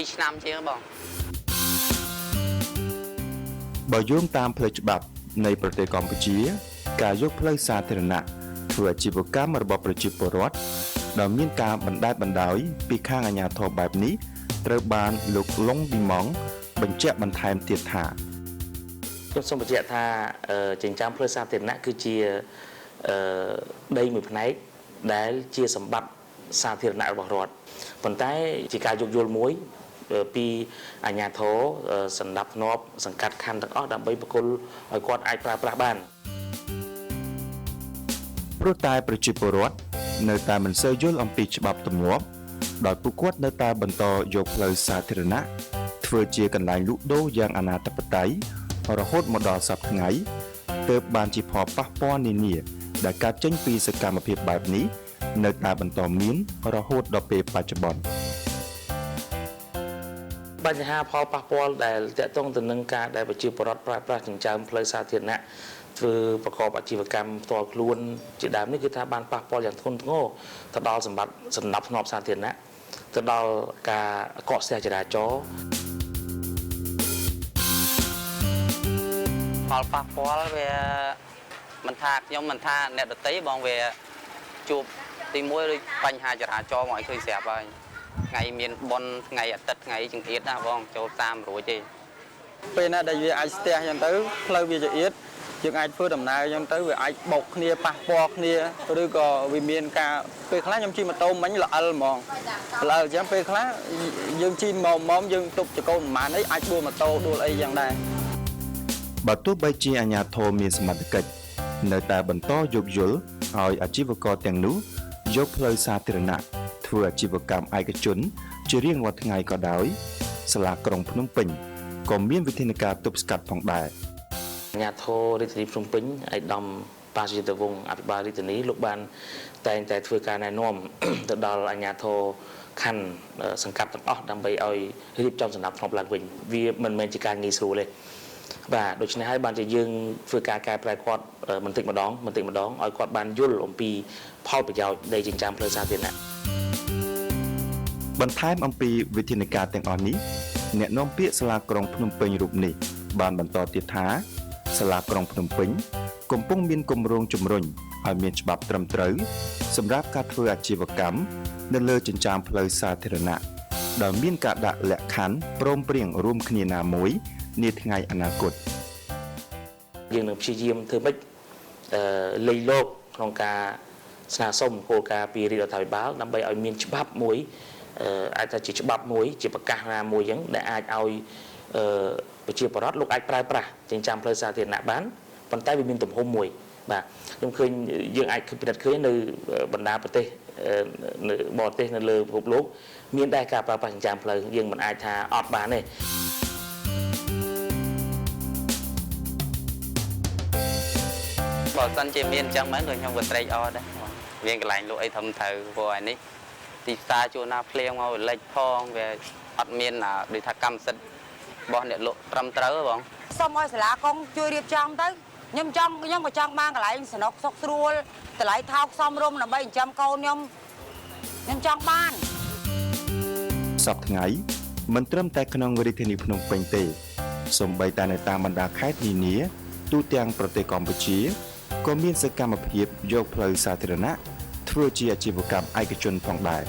2ឆ្នាំជាងបងបើយោងតាមផ្លូវច្បាប់នៃប្រទេសកម្ពុជាការយកផ្លូវសាធារណៈធ្វើអាជីវកម្មរបស់ប្រជាពលរដ្ឋដែលមានការបណ្តែតបណ្តោយពីខាងអាជ្ញាធរបែបនេះត្រូវបានលោកលុងឌីម៉ង់បញ្ជាក់បន្ថែមទៀតថាខ្ញុំសូមបញ្ជាក់ថាចិញ្ចើមផ្លូវសាធារណៈគឺជាដីមួយផ្នែកដែលជាសម្បត្តិសាធារណៈរបស់រដ្ឋប៉ុន្តែជាការយោគយល់មួយពីអាជ្ញាធរសណ្ដាប់ធ្នាប់សង្កាត់ខណ្ឌទាំងអស់ដើម្បីបកគលឲ្យគាត់អាចប្រើប្រាស់បានព្រោះតែប្រជាពលរដ្ឋនៅតែមិនសូវយល់អំពីច្បាប់ទម្លាប់ដោយពួកគាត់នៅតែបន្តយកផ្លូវសាធារណៈធ្វើជាកន្លែងលក់ដូរយ៉ាងអនាធិបតេយ្យរហូតមកដល់សប្តាហ៍ថ្ងៃទើបបានជាផលប៉ះពាល់នានាដែលកើតចេញពីសកម្មភាពបែបនេះនៅតែបន្តមានរហូតដល់ពេលបច្ចុប្បន្នបញ្ហាផលប៉ះពាល់ដែលទាក់ទងទៅនឹងការដែលប្រជាពលរដ្ឋប្រើប្រាស់ចិញ្ចើមផ្លូវសាធារណៈធ្វើប្រកបអាជីវកម្មផ្ទាល់ខ្លួនជាដើមនេះគឺថាបានប៉ះពាល់យ៉ាងធ្ងន់ធ្ងរទៅដល់សម្បត្តិសណ្ដាប់ធ្នាប់សាធារណៈទៅដល់ការកកស្ទះចរាចរណ៍ផលប៉ះពាល់វាមិនថាខ្ញុំមិនថាអ្នកដទៃបងវាជួបទី1ដូចបញ្ហាចរាចរណ៍មកឲ្យឃើញស្រាប់ហើយថ្ងៃមានបុណ្យថ្ងៃអាទិត្យថ្ងៃចង្អៀតណាបងចូលតាមរួចទេពេលណាដែលវាអាចស្ទះអញ្ចឹងទៅផ្លូវវាចង្អៀតយើងអាចធ្វើដំណើរអញ្ចឹងទៅវាអាចបោកគ្នាប៉ះពាល់គ្នាឬក៏វាមានការពេលខ្លះខ្ញុំជិះម៉ូតូមិញល្អិលហ្មងល្អិលអញ្ចឹងពេលខ្លះយើងជិះមកយើងទប់ចកូនប្រហែលអីអាចដួលម៉ូតូដួលអីយ៉ាងដែរបើទោះបីជាអាជ្ញាធរមានសមត្ថកិច្ចនៅតែបន្តយោគយល់ឲ្យអាជីវករទាំងនោះយកផ្លូវសាធារណៈធ្វើអាជីវកម្មឯកជនជារៀងរាល់ថ្ងៃក៏ដោយសាលាក្រុងភ្នំពេញក៏មានវិធានការទប់ស្កាត់ផងដែរអាជ្ញាធររាជធានីភ្នំពេញឯកឧត្តមបាសយុទ្ធវង្សអភិបាលរាជធានីលោកបានតែងតែធ្វើការណែនាំទៅដល់អាជ្ញាធរខណ្ឌសង្កាត់ទាំងអស់ដើម្បីឲ្យរៀបចំសណ្ដាប់ធ្នាប់ឡើងវិញវាមិនមែនជាការងាយស្រួលទេបាទដូច្នេះហើយបានជាយើងធ្វើការកែប្រែគាត់បន្តិចម្ដងឲ្យគាត់បានយល់អំពីផលប្រយោជន៍នៃចិញ្ចើមផ្លូវសាធារណៈបន្ថែមអំពីវិធានការទាំងអស់នេះអ្នកនាំពាក្យសាលាក្រុងភ្នំពេញរូបនេះបានបន្តទៀតថាសាលាក្រុងភ្នំពេញកំពុងមានគម្រោងជំរុញឲ្យមានច្បាប់ត្រឹមត្រូវសម្រាប់ការធ្វើអាជីវកម្មនៅលើចិញ្ចើមផ្លូវសាធារណៈដោយមានការដាក់លក្ខខណ្ឌព្រមព្រៀងរួមគ្នាណាមួយនាថ្ងៃអនាគតយើងនឹងព្យាយាមធ្វើម៉េចលៃលោកក្នុងការស្នើសុំគោលការណ៍ពីរាជរដ្ឋាភិបាលដើម្បីឲ្យមានច្បាប់មួយអាចថាជាច្បាប់មួយជាប្រកាសណាមួយអញ្ចឹងដែលអាចឲ្យប្រជាពលរដ្ឋលោកអាចប្រើប្រាស់ចិញ្ចើមផ្លូវសាធារណៈបានប៉ុន្តែវាមានទំហំមួយបាទខ្ញុំឃើញយើងអាចពិនិត្យឃើញនៅបណ្ដាប្រទេសនៅបរទេសនៅលើពិភពលោកមានដែរការប្រើប្រាស់ចិញ្ចើមផ្លូវយើងមិនអាចថាអត់បានទេបើសិនជាមានអញ្ចឹងមែនដូចខ្ញុំក៏ត្រេកអរដែរមានកន្លែងលក់អីធំត្រូវព្រោះអានេះទីផ្សារជួនណាភ្លៀងមកលិចផងវាអត់មានដូចថាកម្មសិទ្ធិរបស់អ្នកលក់ត្រឹមត្រូវបងសូមឲ្យសាលាកងជួយរៀបចំទៅខ្ញុំក៏ចង់បានកន្លែងសំណុកសុខស្រួលតម្លៃថោកសមរម្យដើម្បីចិញ្ចឹមកូនខ្ញុំចង់បានសប្តាហ៍ថ្ងៃមិនត្រឹមតែក្នុងរាជធានីភ្នំពេញទេសូម្បីតែនៅតាមបណ្ដាខេត្តនានាទូទាំងប្រទេសកម្ពុជាក៏មានសកម្មភាពយកផ្លូវសាធារណៈធ្វើជាអាជីវកម្មឯកជនផងដែរ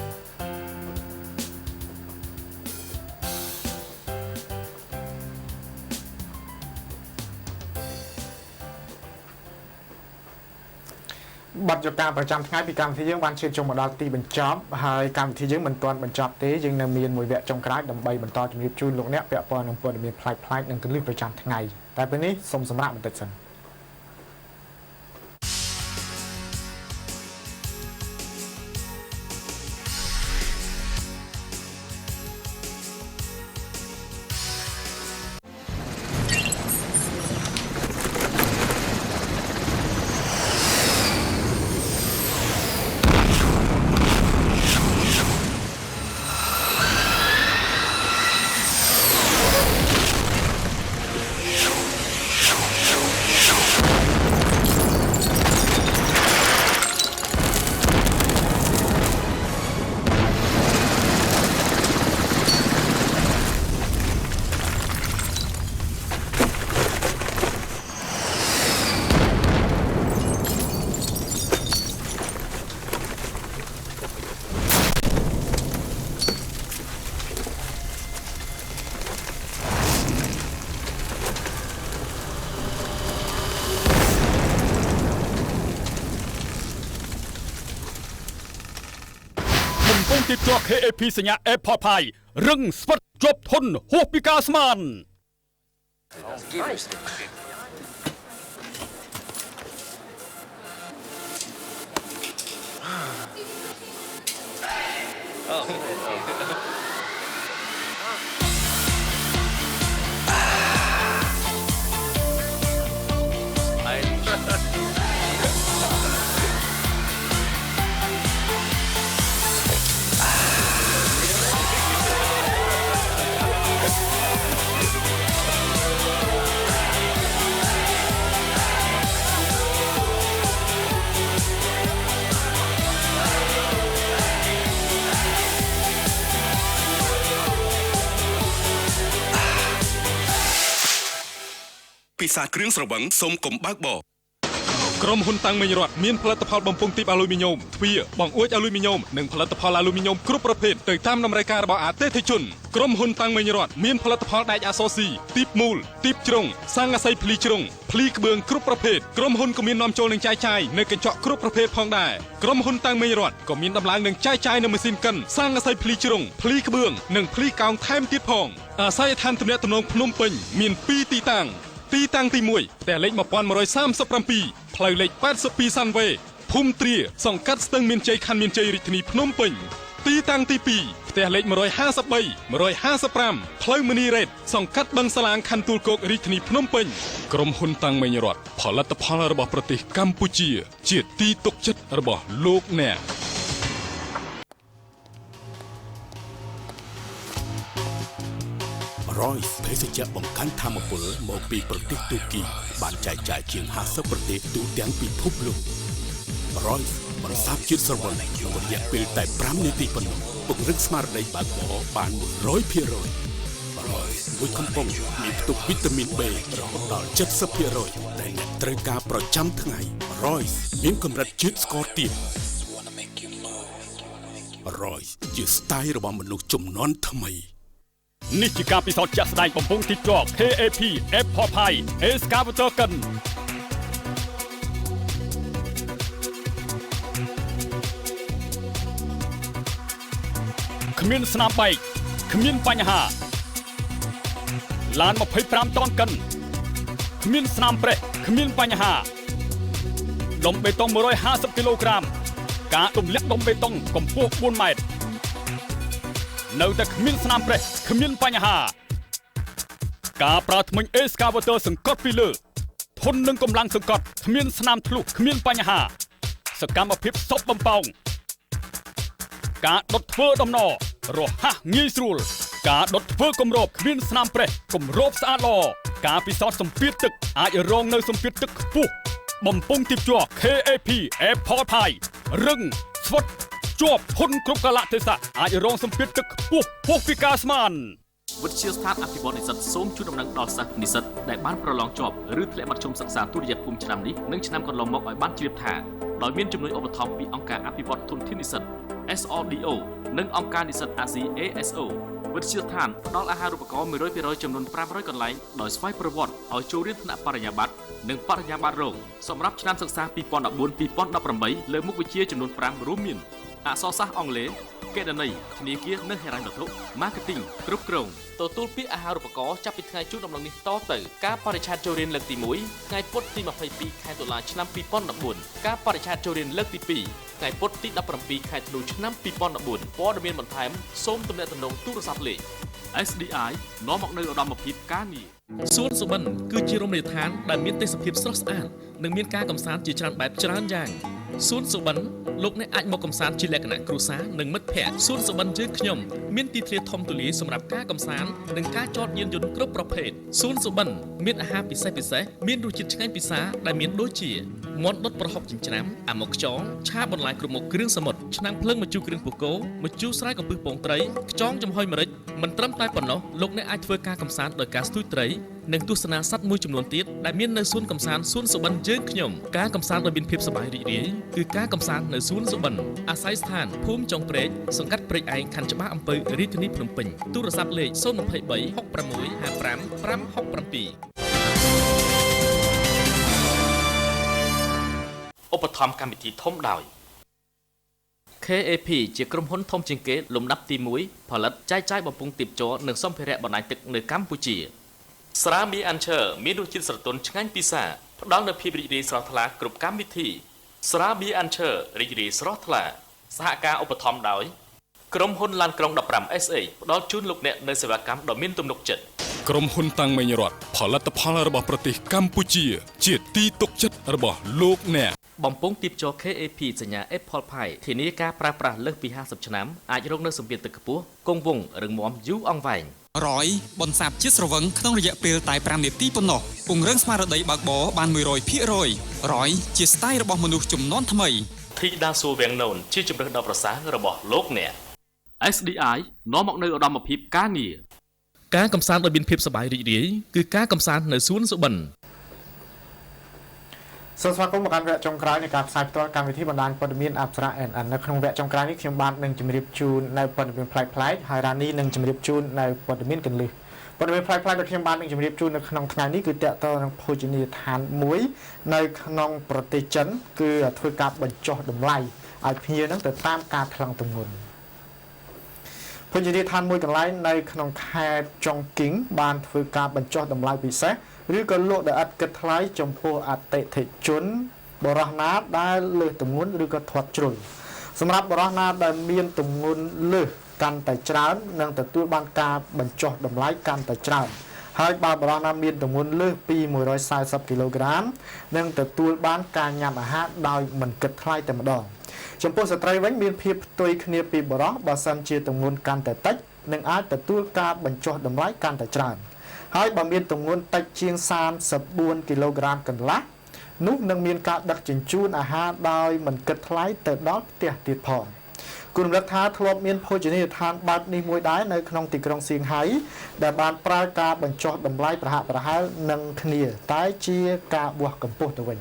ជាការប្រចាំថ្ងៃពីកម្មវិធីយើងបានឈានចូលមកដល់ទីបញ្ចប់ហើយកម្មវិធីយើងមិនទាន់បញ្ចប់ទេយើងនៅមានមួយវគ្គចុងក្រោយដើម្បីបន្តជំរាបជូនលោកអ្នកពាក់ព័ន្ធនឹងព័ត៌មានផ្លាយៗនិងគន្លឹះប្រចាំថ្ងៃតែពេលនេះសូមសម្រាប់បន្តិចសិនទីជាប់ KAP សញ្ញា Airport Pi រឹងស្វិតជាប់ធន់ហួសពីការស្មាន ពិសាគ្រឿងស្រវឹងសូមកុំបើកបរ ក្រុមហ៊ុនតាំងមិញរតមានផលិតផលបំពង់ទីបអាលុយមីញ៉ូមទ្វារបង្អួចអាលុយមីញ៉ូមនិងផលិតផលអាលុយមីញ៉ូមគ្រប់ប្រភេទទៅតាមតម្រូវការរបស់អតិថិជនក្រុមហ៊ុនតាំងមិញរតមានផលិតផលដែកអក្សរស៊ីទីបមូលទីបជ្រុងស័ង្កសីភ្លីជ្រុងភ្លីក្បឿងគ្រប់ប្រភេទក្រុមហ៊ុនក៏មាននាំចូលនិងចែកចាយនៅកញ្ចក់គ្រប់ប្រភេទផងដែរក្រុមហ៊ុនតាំងមិញរតក៏មានដំឡើងនិងចែកចាយនៅម៉ាស៊ីនកិនស័ង្កសីភ្លីជ្រុងភ្លីក្បឿងនិងភ្លីកោងថែមទៀតផងអាស័យដ្ឋានទំនាក់ទំនងភ្នំពេញមាន2ទីតាំងទីតាំងទី1ផ្ទះលេខ1137ផ្លូវលេខ82សាន់វេភូមិទ្រាសង្កាត់ស្ទឹងមានជ័យខណ្ឌមានជ័យរាជធានីភ្នំពេញទីតាំងទី2ផ្ទះលេខ153 155ផ្លូវមនីរ៉េតសង្កាត់បឹងសាឡាងខណ្ឌទួលគោករាជធានីភ្នំពេញក្រុមហ៊ុនតាំងមិញរតផលិតផលរបស់ប្រទេសកម្ពុជាជាទីទុកចិត្តរបស់លោកអ្នករយភេសជ្ជៈបង្កើនធម៌ពលមកពីប្រទេសទូគីបានចែកចាយជាង50ប្រទេសទូទាំងពិភពលោករយបន្សាបជាតិស្រវឹងក្នុងរយៈពេលតែ5នាទីប៉ុណ្ណោះពង្រឹងស្មារតីបើកបរបាន 100% រយមួយកំប៉ុងមានផ្ទុកវីតាមីន B រហូតដល់ 70% ដែលអ្នកត្រូវការប្រចាំថ្ងៃរយមានកម្រិតជាតិស្ករទាបរយជាស្ទាយរបស់មនុស្សជំនាន់ថ្មីនេះជាការពិសោធន៍ជាក់ស្ដែងបំពង់ទីជាប់ KAP Airport Pi Excavator កិនគ្មានស្នាមបែកគ្មានបញ្ហាឡាន25តោនកិនគ្មានស្នាមប្រេះគ្មានបញ្ហាដុំបេតុង150គីឡូក្រាមការទម្លាក់ដុំបេតុងកម្ពស់4ម៉ែត្រនៅតែគ្មានស្នាមប្រេះគ្មានបញ្ហាការប្រើធ្មេញ Excavator សង្កត់ពីលើធន់នឹងកម្លាំងសង្កត់គ្មានស្នាមធ្លុះគ្មានបញ្ហាសកម្មភាពសពបំពងការដុតធ្វើដំណរហ័សងាយស្រួលការដុតធ្វើគម្របគ្មានស្នាមប្រេះគម្របស្អាតល្អការពិសោធន៍សម្ពាធទឹកអាចរងនៅសម្ពាធទឹកខ្ពស់បំពង់ទីជាប់ KAP Airport Pi រឹងស្វិតជាប់ធន់គ្រប់កាលៈទេសៈអាចរងសម្ពាធទឹកខ្ពស់ហួសពីការស្មានវិទ្យាស្ថានអភិវឌ្ឍនិស្សិតសូមជូនដំណឹងដល់សិស្សនិស្សិតដែលបានប្រឡងជាប់ឬធ្លាក់មធ្យមសិក្សាទុតិយភូមិឆ្នាំនេះនិងឆ្នាំកន្លងមកឲ្យបានជ្រាបថា ដោយមានជំនួយឧបត្ថម្ភពីអង្គការអភិវឌ្ឍធនធាននិស្សិត SRDO និងអង្គការនិស្សិតអាស៊ី ASO វិទ្យាស្ថានផ្ដល់អាហារូបករណ៍ 100% ចំនួន500កន្លែងដោយស្វ័យប្រវត្តិឲ្យចូលរៀនថ្នាក់បរិញ្ញាបត្រនិងបរិញ្ញាបត្ររងសម្រាប់ឆ្នាំសិក្សា 2014-2018 លើមុខវិជ្ជាចំនួន5រួមមានអក្សរសាស្ត្រអង់គ្លេសគណនេយ្យធនាគារនិងហិរញ្ញវត្ថុ Marketing គ្រប់គ្រងទទួលពាក្យអាហារូបករណ៍ចាប់ពីថ្ងៃជូនដំណឹងនេះតទៅការបរិច្ឆេទចូលរៀនលើកទី1ថ្ងៃពុធទី22ខែតុលាឆ្នាំ2014ការបរិច្ឆេទចូលរៀនលើកទី2ថ្ងៃពុធទី17ខែធ្នូឆ្នាំ2014ព័ត៌មានបន្ថែមសូមទំនាក់ទំនងទូរស័ព្ទលេខ SDI នាំមកនៅឧត្តមភាពការងារសួនសុបិនគឺជារមណីយដ្ឋានដែលមានទេសភាពស្រស់ស្អាតនិងមានការកម្សាន្តជាច្រើនបែបច្រើនយ៉ាងសួនសុបិនលោកអ្នកអាចមកកម្សាន្តជាលក្ខណៈគ្រួសារនិងមិត្តភ័ក្តិសួនសុបិនយើងខ្ញុំមានទីធ្លាធំទូលាយសម្រាប់ការកម្សាន្តនិងការចតយានយន្តគ្រប់ប្រភេទសួនសុបិនមានអាហារពិសេសមានរសជាតិឆ្ងាញ់ពិសាដែលមានដូចជាមាន់ដុតប្រហុកចិញ្ច្រាំអាម៉ុកខ្យងឆាបន្លែគ្រប់មុខគ្រឿងសមុទ្រឆ្នាំងភ្លើងម្ជូរគ្រឿងពោះគោម្ជូរស្រែកំពឹសពងត្រីខ្យងចំហុយម្រេចមិនត្រឹមតែប៉ុណ្ណោះលោកអ្នកអាចធ្វើការកម្សាន្តដោយការស្ទូចត្រីនិងទស្សនាសត្វមួយចំនួនទៀតដែលមាននៅសួនកម្សាន្តសួនសុបិនយើងខ្ញុំការកម្សាន្តដោយមានភាពសប្បាយរីករាយគឺការកម្សាន្តនៅសួនសុបិនអាស័យស្ថានភូមិចុងព្រែកសង្កាត់ព្រែកឯងខណ្ឌច្បារអំពៅរាជធានីភ្នំពេញទូរស័ព្ទលេខ023 66 55 567ឧបត្ថម្ភកម្មវិធីធំដោយ KAP ជាក្រុមហ៊ុនធំជាងគេលំដាប់ទី1ផលិតចែកចាយបំពង់ទីបជ័រនិងសម្ភារៈបណ្ដាញទឹកនៅកម្ពុជាស្រាមីអានឈើមានរសជាតិស្រទន់ឆ្ងាញ់ពិសាផ្ដល់នូវភាពរីករាយស្រស់ថ្លាគ្រប់កម្មវិធីស្រាមីអានឈើរីករាយស្រស់ថ្លាសហការឧបត្ថម្ភដោយក្រុមហ៊ុនឡានក្រុង15 SA ផ្ដល់ជូនលោកអ្នកនូវសេវាកម្មដ៏មានទំនុកចិត្តក្រុមហ៊ុនតាំងមេញរដ្ឋផលិតផលរបស់ប្រទេសកម្ពុជាជាទីទុកចិត្តរបស់លោកអ្នកបំពង់ទីបជ័រ KAP សញ្ញា Apple Pie ធានាការប្រើប្រាស់លើសពី50ឆ្នាំអាចរងនូវសម្ពាធទឹកខ្ពស់គង់វង្សរឹងមាំយូរអង្វែងរយបន្សាបជាតិស្រវឹងក្នុងរយៈពេលតែ5នាទីប៉ុណ្ណោះពង្រឹងស្មារតីបើកបរបាន 100% រយជាស្ទាយរបស់មនុស្សជំនាន់ថ្មី Thida Suwangnon ជាជំរើសដ៏ប្រសើររបស់លោកអ្នក SDI នាំមកនៅឧត្តមភាពការងារការកំសាន្តដោយមានភាពសប្បាយរីករាយគឺការកំសាន្តនៅសួនសុបិនសូមស្វាគមន៍មកកាន់វគ្គចុងក្រោយនៃការផ្សាយផ្ទាល់កម្មវិធីបណ្ដាញព័ត៌មានអប្សរា NN នៅក្នុងវគ្គចុងក្រោយនេះខ្ញុំបាននឹងជម្រាបជូននៅព័ត៌មានផ្លែកៗហើយរ៉ានីនឹងជម្រាបជូននៅព័ត៌មានកន្លឹះព័ត៌មានផ្លែកៗដែលខ្ញុំបាននឹងជម្រាបជូននៅក្នុងថ្ងៃនេះគឺតកតនឹងភោជនីយដ្ឋានមួយនៅក្នុងប្រទេសចិនគឺធ្វើការបញ្ចុះតម្លៃឲ្យភ្ញៀវនឹងទៅតាមការថ្លឹងទម្ងន់ភោជនីយដ្ឋានមួយកន្លែងនៅក្នុងខេត្តចុងគីងបានធ្វើការបញ្ចុះតម្លៃពិសេសឬក៏លក់ដោយឥតគិតថ្លៃចំពោះអតិថិជនបរិះណាដែលលើសទម្ងន់ឬក៏ធាត់ជ្រុលសម្រាប់បរិះណាដែលមានទម្ងន់លើសកាន់តែច្រើននឹងទទួលបានការបញ្ចុះតម្លៃកាន់តែច្រើនហើយបើបរិះណាមានទម្ងន់លើសពី140គីឡូក្រាមនឹងទទួលបានការញ៉ាំអាហារដោយមិនគិតថ្លៃតែម្ដងចំពោះស្ត្រីវិញមានភាពផ្ទុយគ្នាពីបរិះបើសិនជាទម្ងន់កាន់តែតិចនឹងអាចទទួលការបញ្ចុះតម្លៃកាន់តែច្រើនហើយបើមានទម្ងន់តិចជាង34គីឡូក្រាមកន្លះនោះនឹងមានការដឹកជញ្ជូនអាហារដោយមិនគិតថ្លៃទៅដល់ផ្ទះទៀតផងគុណរំលឹកថាធ្លាប់មានភោជនីយដ្ឋានបែបនេះមួយដែរនៅក្នុងទីក្រុងសៀងហៃដែលបានប្រើការបញ្ចុះតម្លៃប្រហាក់ប្រហែលនឹងគ្នាតែជាការវាស់កម្ពស់ទៅវិញ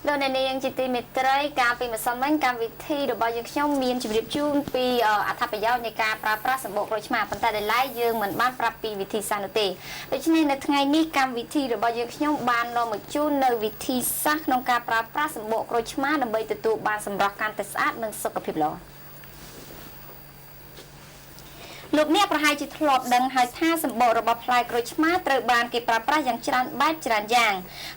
លោកអ្នកនាងជាទីមេត្រីកាលពីម្សិលមិញកម្មវិធីរបស់យើងខ្ញុំមានជម្រាបជូនពីអត្ថប្រយោជន៍នៃការប្រើប្រាស់សម្បកក្រូចឆ្មាប៉ុន្តែដោយឡែកយើងមិនបានប្រាប់ពីវិធីសាស្ត្រនោះទេដូច្នេះនៅថ្ងៃនេះកម្មវិធីរបស់យើងខ្ញុំបាននាំមកជូននៅវិធីសាស្ត្រក្នុងការប្រើប្រាស់សម្បកក្រូចឆ្មាដើម្បីទទួលបានសម្រស់កាន់តែស្អាតនិងសុខភាពល្អលោកអ្នកប្រហែលជាធ្លាប់ដឹងហើយថាសម្បករបស់ផ្លែក្រូចឆ្មាត្រូវបានគេប្រើប្រាស់យ៉ាងច្រើនបែបច្រើនយ៉ាង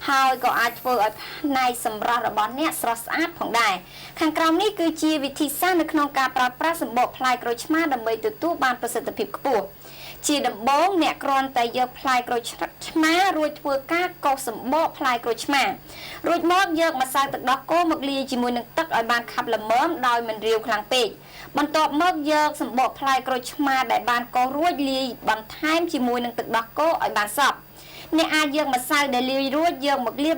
ហើយក៏អាចធ្វើឲ្យផ្នែកសម្រស់របស់អ្នកស្រស់ស្អាតផងដែរខាងក្រោមនេះគឺជាវិធីសាស្ត្រនៅក្នុងការប្រើប្រាស់សម្បកផ្លែក្រូចឆ្មាដើម្បីទទួលបានប្រសិទ្ធភាពខ្ពស់ជាដំបូងអ្នកគ្រាន់តែយកផ្លែក្រូចឆ្មារួចធ្វើការកោសសម្បកផ្លែក្រូចឆ្មារួចមកយកម្សៅទឹកដោះគោមកលាយជាមួយនឹងទឹកឲ្យបានខាប់ល្មមដោយមិនរាវខ្លាំងពេកបន្ទាប់មកយកសម្បកផ្លែក្រូចឆ្មាដែលបានកោសរួចលាយបន្ថែមជាមួយនឹងទឹកដោះគោឲ្យបានសព្វអ្នកអាចយកម្សៅដែលលាយរួចយកមកលាប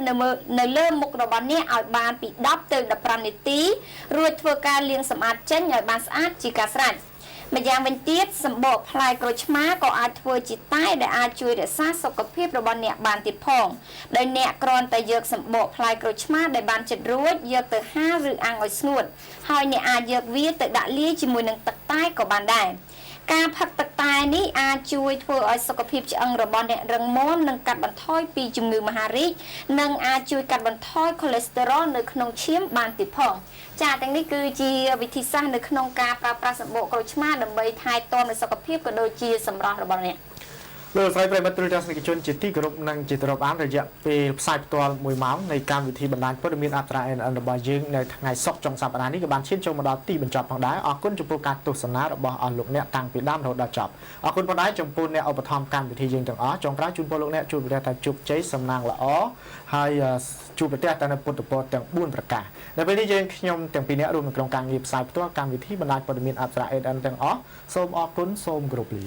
នៅលើមុខរបស់អ្នកឲ្យបានពី10ទៅ15នាទីរួចធ្វើការលាងសម្អាតចេញឲ្យបានស្អាតជាការស្រេច ម្យ៉ាងវិញទៀតសម្បកផ្លែក្រូចឆ្មាក៏អាចធ្វើជាតែដែលអាចជួយរក្សាសុខភាពរបស់អ្នកបានទៀតផងដោយអ្នកគ្រាន់តែយកសម្បកផ្លែក្រូចឆ្មាដែលបានចិតរួចយកទៅហាលឬអាំងឲ្យស្ងួតហើយអ្នកអាចយកវាទៅដាក់លាយជាមួយនឹងទឹកតែក៏បានដែរការផឹកទឹកតែនេះអាចជួយធ្វើឲ្យសុខភាពឆ្អឹងរបស់អ្នករឹងមាំនិងកាត់បន្ថយពីជំងឺមហារីកនិងអាចជួយកាត់បន្ថយខូលេស្តេរ៉ុលនៅក្នុងឈាមបានទៀតផងចាទាំងនេះគឺជាវិធីសាស្ត្រនៅក្នុងការប្រើប្រាស់សម្បកក្រូចឆ្មាដើម្បីថែទាំនូវសុខភាពក៏ដូចជាសម្រស់របស់អ្នកលោកស្រីប្រិមត្តទូរទស្សនិកជនជាទីគោរពនិងជាទីរាប់អានរយៈពេលផ្សាយផ្ទាល់1ម៉ោងនៃកម្មវិធីបណ្ដាញព័ត៌មានអត្រា NN របស់យើងនៅថ្ងៃសុក្រចុងសប្តាហ៍នេះក៏បានឈានចូលមកដល់ទីបញ្ចប់ផងដែរអរគុណចំពោះការទស្សនារបស់អស់លោកអ្នកតាំងពីដើមរហូតដល់ចប់អរគុណផងដែរចំពោះអ្នកឧបត្ថម្ភកម្មវិធីយើងទាំងអស់ចុងក្រោយជូនពរលោកអ្នកជួបប្រទះតែជោគជ័យសំណាងល្អហើយជួបប្រទះតែនៅពុទ្ធពរទាំង4ប្រការនៅពេលនេះយើងខ្ញុំទាំងពីរអ្នករួមនៅក្នុងការងារផ្សាយផ្ទាល់កម្មវិធីបណ្ដាញព័ត៌មានអត្រា NN ទាំងអស់សូមអរគុណសូមគោរពលា